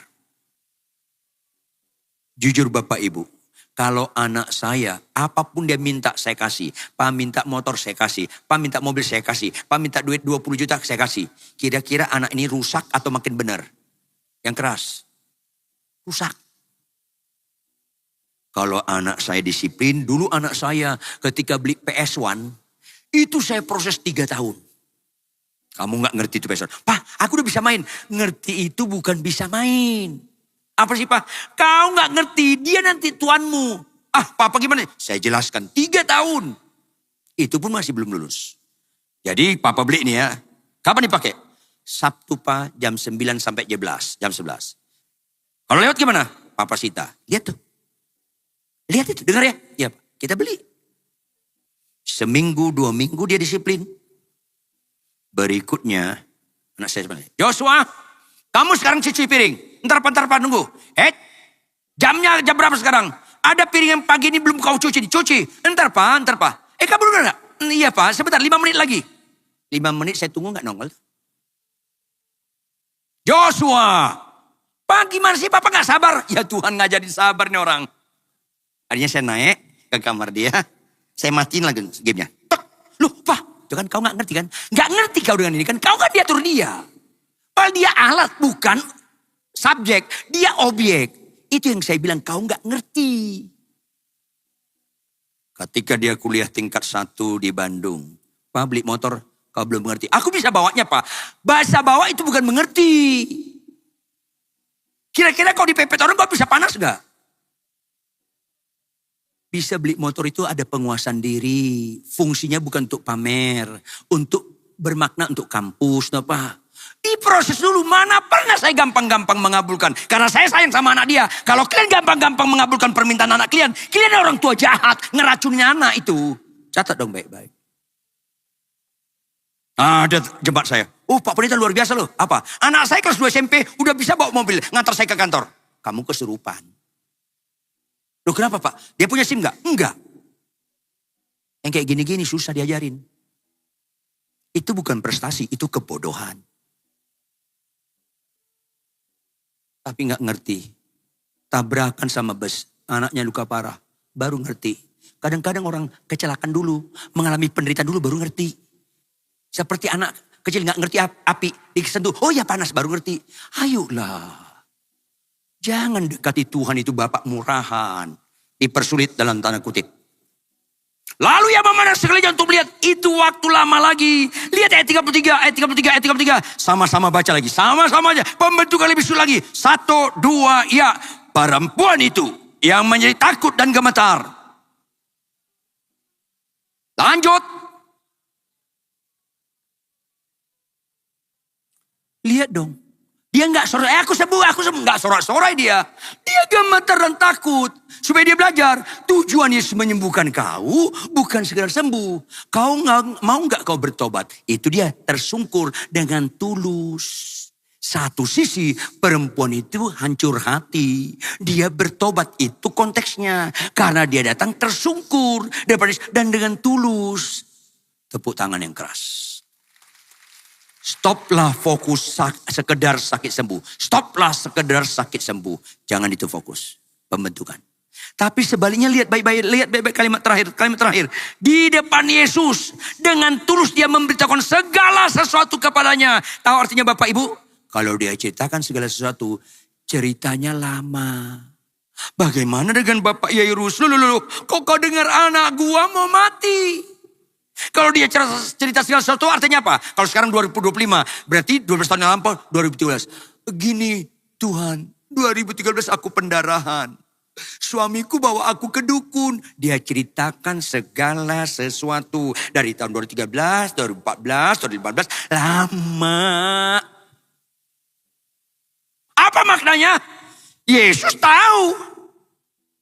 Jujur Bapak Ibu, kalau anak saya apapun dia minta saya kasih. Pak minta motor saya kasih, Pak minta mobil saya kasih, Pak minta duit 20 juta saya kasih. Kira-kira anak ini rusak atau makin benar? Yang keras. Rusak. Kalau anak saya disiplin, dulu anak saya ketika beli PS1, itu saya proses 3 tahun. Kamu gak ngerti itu PS1. Pak, aku udah bisa main. Ngerti itu bukan bisa main. Apa sih Pak? Kau gak ngerti, dia nanti tuanmu. Ah, Papa gimana? Saya jelaskan, 3 tahun. Itu pun masih belum lulus. Jadi Papa beli ini ya. Kapan dipakai? Sabtu Pak, jam 9 sampai jam 11. Kalau lewat gimana? Papa sita. Lihat tuh. Lihat itu, dengar ya. Ya Pak, kita beli. Seminggu, 2 minggu dia disiplin. Berikutnya, anak saya sebenarnya. Joshua, kamu sekarang cuci piring. Ntar Pak, nunggu. Jamnya jam berapa sekarang? Ada piring yang pagi ini belum kau cuci. Cuci. Ntar Pak. Kamu dengar gak? Iya Pak, sebentar 5 menit lagi. 5 menit saya tunggu gak nongol. Joshua, Pak gimana sih Papa gak sabar? Ya Tuhan gak jadi sabar nih orang. Akhirnya saya naik ke kamar dia. Saya matiin lagi gamenya. Loh Pak, itu kan kau gak ngerti kan? Gak ngerti kau dengan ini kan? Kau kan diatur dia. Padahal dia alat bukan subjek. Dia objek. Itu yang saya bilang kau gak ngerti. Ketika dia kuliah tingkat 1 di Bandung. Pak beli motor, kau belum mengerti. Aku bisa bawanya Pak. Bahasa bawa itu bukan mengerti. Kira-kira kau dipepet orang kau bisa panas gak? Bisa beli motor itu ada penguasaan diri. Fungsinya bukan untuk pamer. Untuk bermakna untuk kampus. Pak. Diproses dulu. Mana pernah saya gampang-gampang mengabulkan. Karena saya sayang sama anak dia. Kalau kalian gampang-gampang mengabulkan permintaan anak kalian. Kalian orang tua jahat. Ngeracunin anak itu. Catat dong baik-baik. Ada jembat saya. Oh Pak Pendeta luar biasa loh. Apa? Anak saya kelas 2 SMP udah bisa bawa mobil. Ngantar saya ke kantor. Kamu kesurupan. Loh kenapa Pak? Dia punya SIM gak? Enggak. Yang kayak gini-gini susah diajarin. Itu bukan prestasi, itu kebodohan. Tapi gak ngerti. Tabrakan sama bus, anaknya luka parah. Baru ngerti. Kadang-kadang orang kecelakaan dulu, mengalami penderitaan dulu baru ngerti. Seperti anak kecil gak ngerti api, disentuh, oh ya panas baru ngerti. Ayolah. Jangan dekati Tuhan itu Bapak murahan. Dipersulit dalam tanda kutip. Lalu ia memandang sekelilingnya untuk melihat itu waktu lama lagi. Lihat ayat 33. Sama-sama baca lagi. Sama-sama aja. Pembentukan lebih sulit lagi. 1, 2, ya. Perempuan itu yang menjadi takut dan gemetar. Lanjut. Lihat dong. Dia gak sorak, aku sembuh. Gak sorak-sorai dia. Dia gemetar dan takut. Supaya dia belajar. Tujuan Yesus menyembuhkan kau bukan sekedar sembuh. Kau mau gak kau bertobat? Itu dia tersungkur dengan tulus. Satu sisi perempuan itu hancur hati. Dia bertobat, itu konteksnya. Karena dia datang tersungkur dan dengan tulus. Tepuk tangan yang keras. Stoplah fokus sekedar sakit sembuh. Stoplah sekedar sakit sembuh. Jangan itu fokus. Pembentukan. Tapi sebaliknya lihat baik-baik kalimat terakhir. Di depan Yesus. Dengan tulus dia memberitakan segala sesuatu kepadanya. Tahu artinya Bapak Ibu? Kalau dia ceritakan segala sesuatu, ceritanya lama. Bagaimana dengan Bapak Yairus? Kok kau dengar anak gua mau mati? Kalau dia cerita segala sesuatu artinya apa? Kalau sekarang 2025, berarti 12 tahun yang lampau 2013. Begini Tuhan, 2013 aku pendarahan. Suamiku bawa aku ke dukun. Dia ceritakan segala sesuatu. Dari tahun 2013, 2014, 2015. Lama. Apa maknanya? Yesus tahu.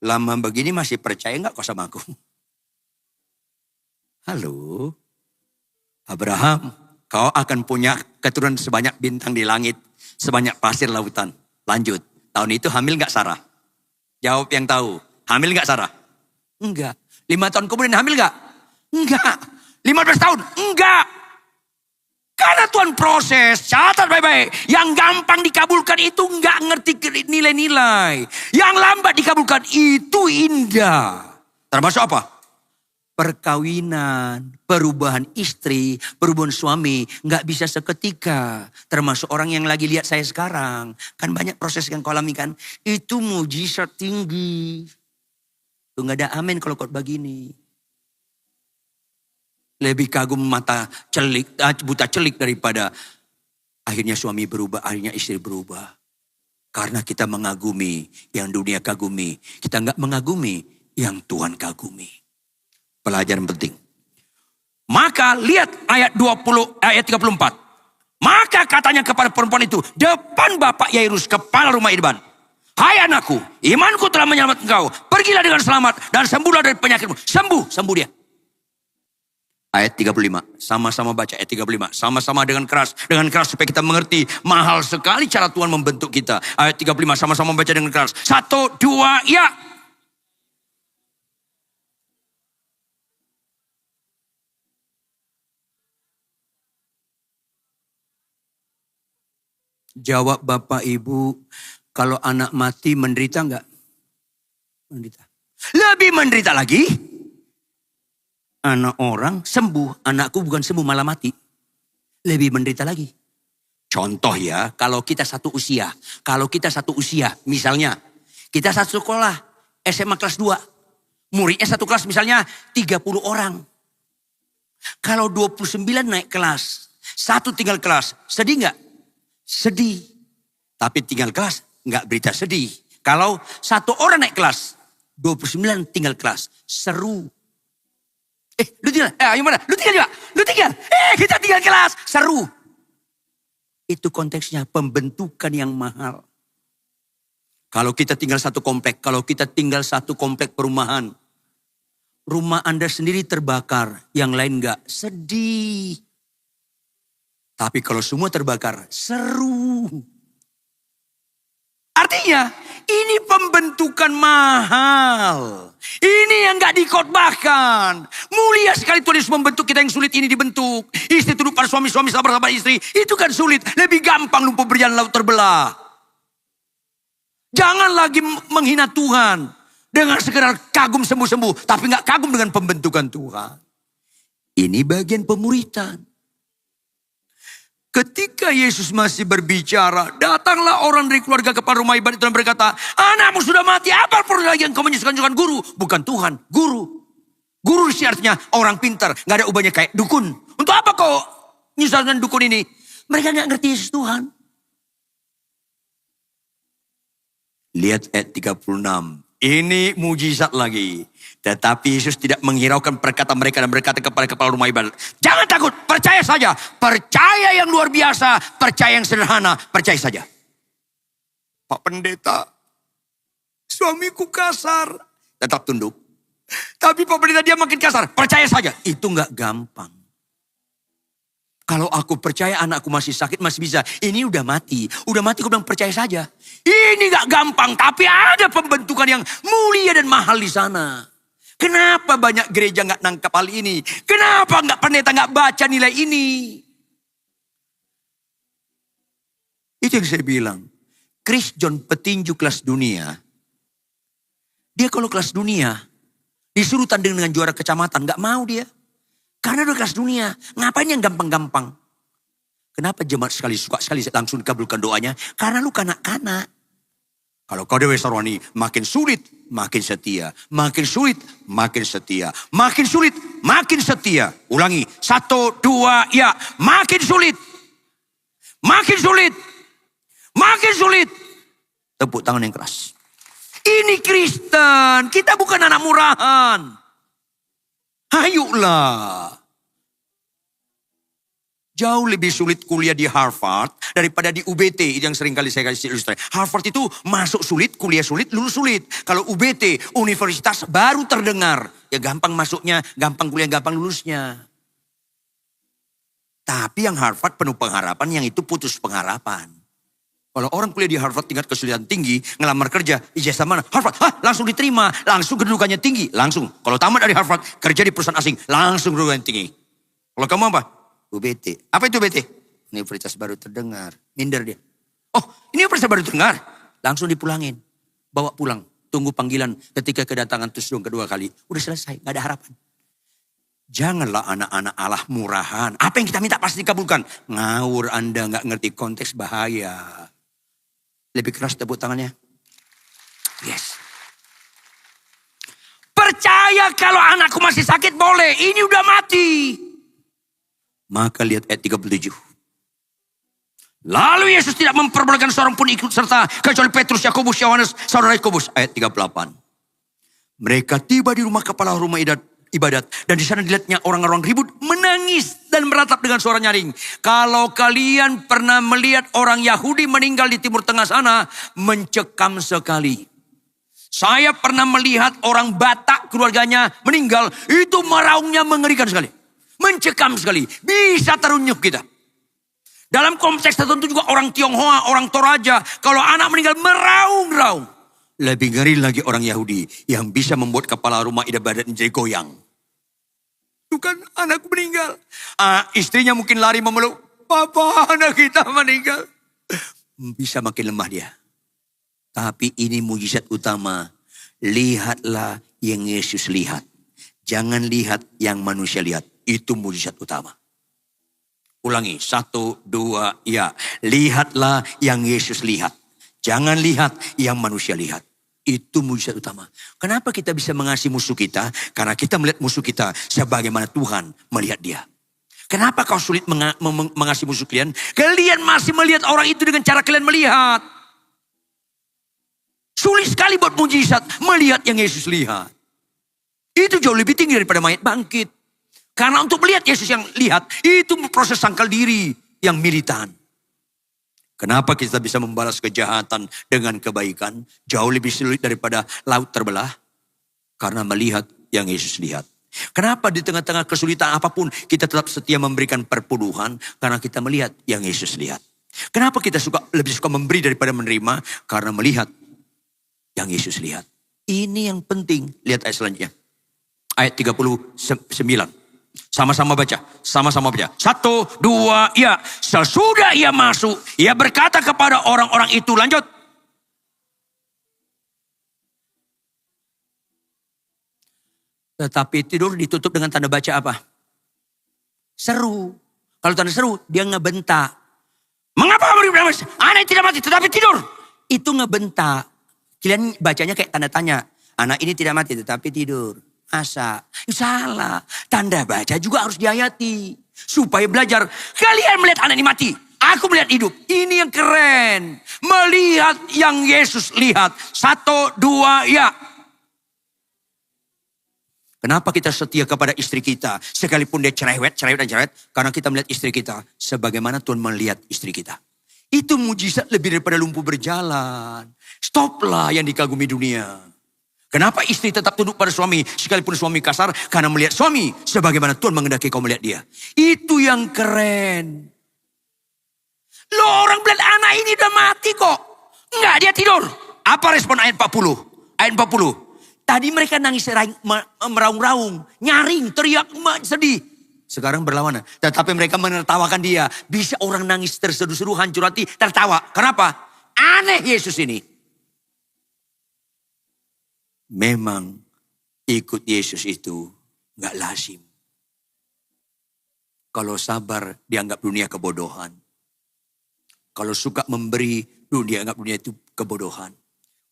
Lama begini masih percaya gak kau sama aku? Halo? Abraham, kau akan punya keturunan sebanyak bintang di langit. Sebanyak pasir lautan. Lanjut. Tahun itu hamil gak Sarah? Jawab yang tahu. Hamil gak Sarah? Enggak. 5 tahun kemudian hamil gak? Enggak. 15 tahun? Enggak. Karena Tuhan proses. Catat baik-baik. Yang gampang dikabulkan itu enggak ngerti nilai-nilai. Yang lambat dikabulkan itu indah. Termasuk apa? Perkawinan, perubahan istri, perubahan suami, nggak bisa seketika. Termasuk orang yang lagi lihat saya sekarang, kan banyak proses yang kau alami kan. Itu mujizat tinggi. Tuh nggak ada amin kalau kau begini. Lebih kagum mata celik, buta celik daripada akhirnya suami berubah, akhirnya istri berubah. Karena kita mengagumi yang dunia kagumi, kita nggak mengagumi yang Tuhan kagumi. Pelajaran penting. Maka lihat ayat 34. Maka katanya kepada perempuan itu, depan Bapak Yairus, kepala rumah Iban. Hai anakku, imanku telah menyelamatkan engkau. Pergilah dengan selamat dan sembuhlah dari penyakitmu. Sembuh dia. Ayat 35, sama-sama baca ayat 35. Sama-sama dengan keras supaya kita mengerti. Mahal sekali cara Tuhan membentuk kita. Ayat 35, sama-sama baca dengan keras. 1, 2, ya. Jawab Bapak Ibu, kalau anak mati menderita enggak? Menderita. Lebih menderita lagi, anak orang sembuh, anakku bukan sembuh malah mati. Lebih menderita lagi. Contoh ya, kalau kita satu usia, misalnya kita satu sekolah, SMA kelas 2, muridnya satu kelas misalnya 30 orang. Kalau 29 naik kelas, satu tinggal kelas, sedih enggak? Sedih. Tapi tinggal kelas, enggak berita sedih. Kalau satu orang naik kelas, 29 tinggal kelas, seru. Lu tinggal, ayo mana? Lu tinggal juga, kita tinggal kelas, seru. Itu konteksnya pembentukan yang mahal. Kalau kita tinggal satu komplek, perumahan, rumah Anda sendiri terbakar, yang lain enggak, sedih. Tapi kalau semua terbakar, seru. Artinya, ini pembentukan mahal. Ini yang gak dikhotbahkan. Mulia sekali Tuhan Yesus membentuk kita yang sulit ini dibentuk. Istri tunduk pada suami, suami sabar sama istri. Itu kan sulit. Lebih gampang lumpuh berjalan laut terbelah. Jangan lagi menghina Tuhan. Dengan sekedar kagum sembuh-sembuh. Tapi gak kagum dengan pembentukan Tuhan. Ini bagian pemuritan. Ketika Yesus masih berbicara, datanglah orang dari keluarga kepala rumah ibadat dan berkata, anakmu sudah mati, apa perlu lagi yang kau menyusahkan guru? Bukan Tuhan, guru. Guru sih artinya orang pintar, gak ada ubahnya kayak dukun. Untuk apa kau menyusahkan dukun ini? Mereka gak ngerti Yesus Tuhan. Lihat ayat 36. Ini mujizat lagi. Tetapi Yesus tidak menghiraukan perkataan mereka dan berkata kepada kepala rumah ibadat, jangan takut, percaya saja. Percaya yang luar biasa, percaya yang sederhana, percaya saja. Pak Pendeta, suamiku kasar. Tetap tunduk. Tapi Pak Pendeta dia makin kasar, percaya saja. Itu gak gampang. Kalau aku percaya anakku masih sakit, masih bisa. Ini udah mati. Udah mati, aku bilang percaya saja. Ini gak gampang, tapi ada pembentukan yang mulia dan mahal di sana. Kenapa banyak gereja gak nangkap hal ini? Kenapa pendeta gak baca nilai ini? Itu yang saya bilang. Chris John petinju kelas dunia. Dia kalau kelas dunia, disuruh tanding dengan juara kecamatan, gak mau dia. Karena udah kelas dunia, ngapain yang gampang-gampang? Kenapa jemaat sekali suka sekali langsung dikabulkan doanya? Karena lu kanak-kanak. Kalau kau Dewi Sarwani makin sulit, makin setia. Makin sulit, makin setia. Makin sulit, makin setia. Ulangi, 1, 2, ya. Makin sulit. Makin sulit. Makin sulit. Tepuk tangan yang keras. Ini Kristen, kita bukan anak murahan. Ayolah. Jauh lebih sulit kuliah di Harvard daripada di UBT. Yang sering kali saya kasih ilustrasi. Harvard itu masuk sulit, kuliah sulit, lulus sulit. Kalau UBT, universitas baru terdengar. Ya gampang masuknya, gampang kuliah, gampang lulusnya. Tapi yang Harvard penuh pengharapan, yang itu putus pengharapan. Kalau orang kuliah di Harvard tingkat kesulitan tinggi, ngelamar kerja, ijazah mana? Harvard, langsung diterima, langsung kedudukannya tinggi, langsung. Kalau tamat dari Harvard, kerja di perusahaan asing, langsung kedudukannya tinggi. Kalau kamu apa? UBT. Apa itu UBT? Universitas baru terdengar. Minder dia. Oh, ini universitas baru terdengar. Langsung dipulangin. Bawa pulang. Tunggu panggilan ketika kedatangan tusdong kedua kali. Udah selesai, gak ada harapan. Janganlah anak-anak Allah murahan. Apa yang kita minta pasti dikabulkan. Ngawur Anda, gak ngerti konteks, bahaya. Lebih keras tepuk tangannya. Yes. Percaya kalau anakku masih sakit boleh. Ini udah mati. Maka lihat ayat 37. Lalu Yesus tidak memperbolehkan seorang pun ikut serta. Kecuali Petrus, Yakobus, Yohanes, saudara Yakobus. Ayat 38. Mereka tiba di rumah kepala rumah ibadat. Dan di sana dilihatnya orang-orang ribut, menangis dan meratap dengan suara nyaring. Kalau kalian pernah melihat orang Yahudi meninggal di Timur Tengah sana, mencekam sekali. Saya pernah melihat orang Batak keluarganya meninggal, itu meraungnya mengerikan sekali. Mencekam sekali, bisa terunyuk kita. Dalam konteks tertentu juga orang Tionghoa, orang Toraja, kalau anak meninggal meraung-raung. Lebih ngeri lagi orang Yahudi yang bisa membuat kepala rumah ibadat menjadi goyang. Bukan anakku meninggal. Istrinya mungkin lari memeluk. Papa, anak kita meninggal. Bisa makin lemah dia. Tapi ini mujizat utama. Lihatlah yang Yesus lihat. Jangan lihat yang manusia lihat. Itu mujizat utama. Ulangi, 1, 2, ya. Lihatlah yang Yesus lihat. Jangan lihat yang manusia lihat. Itu mujizat utama. Kenapa kita bisa mengasihi musuh kita? Karena kita melihat musuh kita sebagaimana Tuhan melihat dia. Kenapa kau sulit mengasihi musuh kalian? Kalian masih melihat orang itu dengan cara kalian melihat. Sulit sekali buat mujizat melihat yang Yesus lihat. Itu jauh lebih tinggi daripada mayat bangkit. Karena untuk melihat Yesus yang lihat, itu proses sangkal diri yang militan. Kenapa kita bisa membalas kejahatan dengan kebaikan? Jauh lebih sulit daripada laut terbelah. Karena melihat yang Yesus lihat. Kenapa di tengah-tengah kesulitan apapun kita tetap setia memberikan perpuluhan? Karena kita melihat yang Yesus lihat. Kenapa kita lebih suka memberi daripada menerima? Karena melihat yang Yesus lihat. Ini yang penting. Lihat ayat selanjutnya. Ayat 39. Sama-sama baca. 1, 2, ya. Sesudah ia masuk, ia berkata kepada orang-orang itu, lanjut. Tetapi tidur ditutup dengan tanda baca apa? Seru. Kalau tanda seru, dia ngebentak. Mengapa kamu bernafas? Anak tidak mati tetapi tidur. Itu ngebentak. Kalian bacanya kayak tanda tanya. Anak ini tidak mati tetapi tidur. Asa. Salah. Tanda baca juga harus diayati. Supaya belajar. Kalian melihat anak ini mati. Aku melihat hidup. Ini yang keren. Melihat yang Yesus lihat. 1, 2, ya. Kenapa kita setia kepada istri kita? Sekalipun dia cerewet. Karena kita melihat istri kita. Sebagaimana Tuhan melihat istri kita. Itu mujizat lebih daripada lumpuh berjalan. Stoplah yang dikagumi dunia. Kenapa istri tetap tunduk pada suami sekalipun suami kasar? Karena melihat suami sebagaimana Tuhan menghendaki kau melihat dia. Itu yang keren. Loh, orang bilang anak ini udah mati kok. Enggak, dia tidur. Apa respon ayat 40? Ayat 40. Tadi mereka nangis meraung-raung, nyaring, teriak, sedih. Sekarang berlawanan. Tetapi mereka menertawakan dia. Bisa orang nangis terseduh-seduh, hancur hati, tertawa. Kenapa? Aneh Yesus ini. Memang ikut Yesus itu gak lazim. Kalau sabar dianggap dunia kebodohan. Kalau suka memberi dianggap dunia itu kebodohan.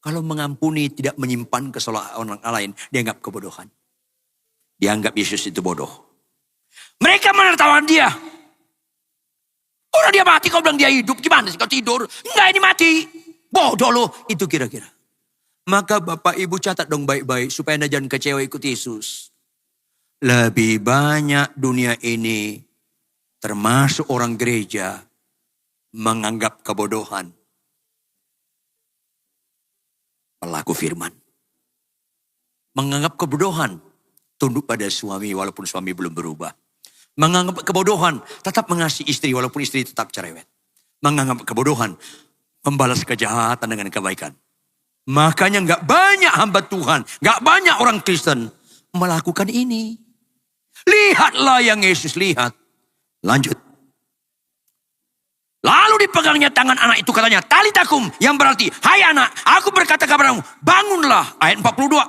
Kalau mengampuni tidak menyimpan kesalahan orang lain dianggap kebodohan. Dianggap Yesus itu bodoh. Mereka menertawakan dia. Orang dia mati kau bilang dia hidup. Gimana sih kau tidur? Enggak, ini mati. Bodoh loh. Itu kira-kira. Maka Bapak Ibu catat dong baik-baik supaya Anda jangan kecewa ikut Yesus. Lebih banyak dunia ini termasuk orang gereja menganggap kebodohan pelaku firman. Menganggap kebodohan tunduk pada suami walaupun suami belum berubah. Menganggap kebodohan tetap mengasihi istri walaupun istri tetap cerewet. Menganggap kebodohan membalas kejahatan dengan kebaikan. Makanya gak banyak hamba Tuhan, gak banyak orang Kristen melakukan ini. Lihatlah yang Yesus lihat. Lanjut. Lalu dipegangnya tangan anak itu, katanya, talitakum, yang berarti, hai anak, aku berkata kepadamu, bangunlah. Ayat 42.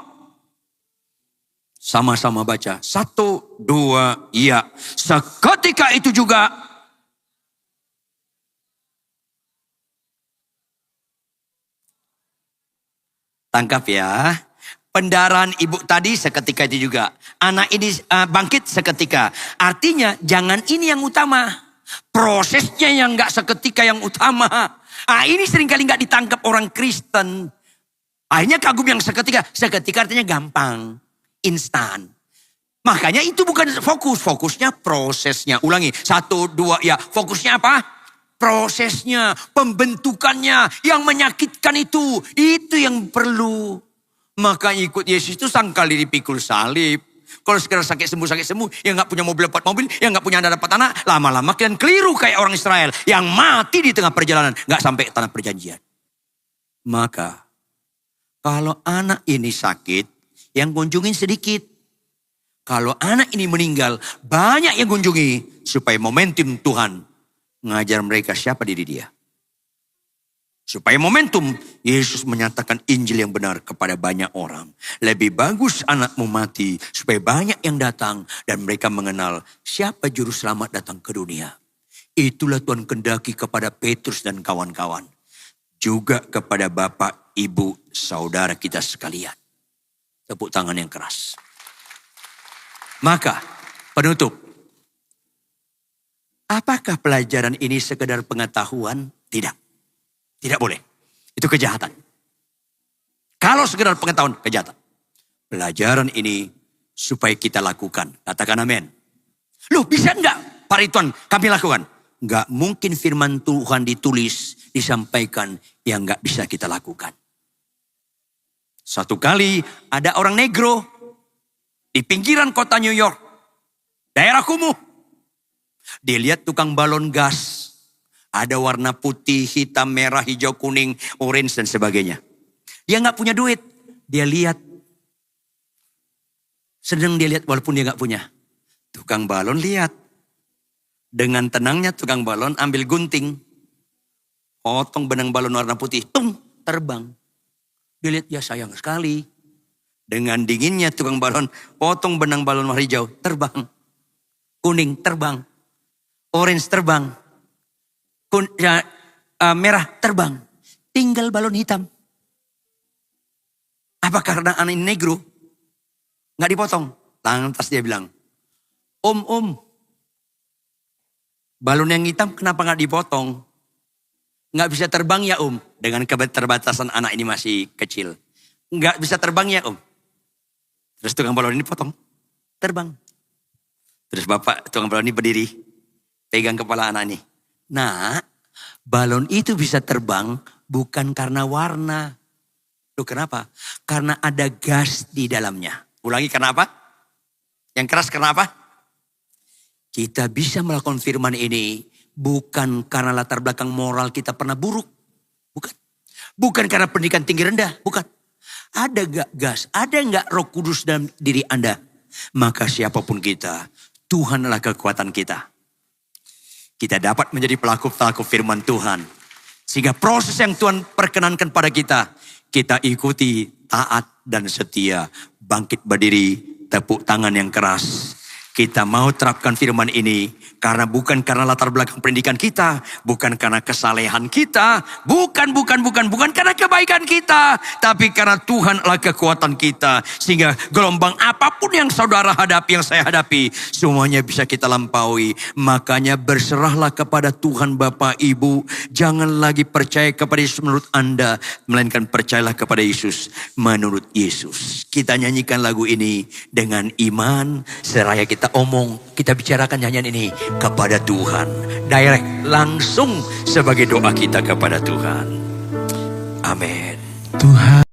Sama-sama baca. 1, 2, iya. Seketika itu juga tangkap ya. Pendarahan ibu tadi seketika itu juga. Anak ini bangkit seketika. Artinya jangan ini yang utama. Prosesnya yang gak seketika yang utama. Ini seringkali gak ditangkap orang Kristen. Akhirnya kagum yang seketika. Seketika artinya gampang. Instan. Makanya itu bukan fokus. Fokusnya prosesnya. Ulangi. 1, 2 ya. Fokusnya apa? Prosesnya, pembentukannya, yang menyakitkan itu yang perlu. Maka ikut Yesus itu sangkali dipikul salib. Kalau sekarang sakit sembuh, yang gak punya mobil dapat mobil, yang gak punya anak dapat anak, lama-lama kalian keliru kayak orang Israel yang mati di tengah perjalanan, gak sampai ke tanah perjanjian. Maka kalau anak ini sakit, yang kunjungin sedikit. Kalau anak ini meninggal, banyak yang kunjungi supaya momentum Tuhan mengajar mereka siapa diri dia. Supaya momentum Yesus menyatakan Injil yang benar kepada banyak orang. Lebih bagus anakmu mati supaya banyak yang datang dan mereka mengenal siapa juru selamat datang ke dunia. Itulah Tuhan kehendaki kepada Petrus dan kawan-kawan. Juga kepada Bapak, Ibu, Saudara kita sekalian. Tepuk tangan yang keras. Maka penutup. Apakah pelajaran ini sekedar pengetahuan? Tidak. Tidak boleh. Itu kejahatan. Kalau sekedar pengetahuan, kejahatan. Pelajaran ini supaya kita lakukan. Katakan amin. Loh, bisa enggak Pak Ridwan kami lakukan? Enggak mungkin firman Tuhan ditulis, disampaikan yang enggak bisa kita lakukan. Satu kali ada orang negro di pinggiran kota New York. Daerah kumuh. Dia lihat tukang balon gas. Ada warna putih, hitam, merah, hijau, kuning, orange dan sebagainya. Dia gak punya duit. Dia lihat. Sedang dia lihat walaupun dia gak punya. Tukang balon lihat. Dengan tenangnya tukang balon ambil gunting. Potong benang balon warna putih. Tung, terbang. Dia lihat ya sayang sekali. Dengan dinginnya tukang balon. Potong benang balon warna hijau. Terbang. Kuning terbang. Orange terbang. Merah terbang. Tinggal balon hitam. Apa karena anak ini negro? Gak dipotong. Lantas dia bilang, Om, balon yang hitam kenapa gak dipotong? Gak bisa terbang ya Om. Dengan keterbatasan anak ini masih kecil. Gak bisa terbang ya Om. Terus tukang balon ini potong. Terbang. Terus bapak tukang balon ini berdiri. Pegang kepala anak ini. Nah, balon itu bisa terbang bukan karena warna. Loh kenapa? Karena ada gas di dalamnya. Ulangi, karena apa? Yang keras karena apa? Kita bisa melakukan firman ini bukan karena latar belakang moral kita pernah buruk. Bukan. Bukan karena pendidikan tinggi rendah. Bukan. Ada gak gas? Ada gak Roh Kudus dalam diri Anda? Maka siapapun kita, Tuhan adalah kekuatan kita. Kita dapat menjadi pelaku-pelaku firman Tuhan. Sehingga proses yang Tuhan perkenankan pada kita, kita ikuti taat dan setia. Bangkit berdiri, tepuk tangan yang keras. Kita mau terapkan firman ini karena bukan karena latar belakang pendidikan kita, bukan karena kesalehan kita, bukan karena kebaikan kita, tapi karena Tuhan adalah kekuatan kita. Sehingga gelombang apapun yang saudara hadapi, yang saya hadapi, semuanya bisa kita lampaui. Makanya berserahlah kepada Tuhan Bapa Ibu. Jangan lagi percaya kepada Yesus menurut Anda, melainkan percayalah kepada Yesus menurut Yesus. Kita nyanyikan lagu ini dengan iman, seraya kita kita bicarakan nyanyian ini kepada Tuhan. Direct, langsung sebagai doa kita kepada Tuhan. Amin. Tuhan.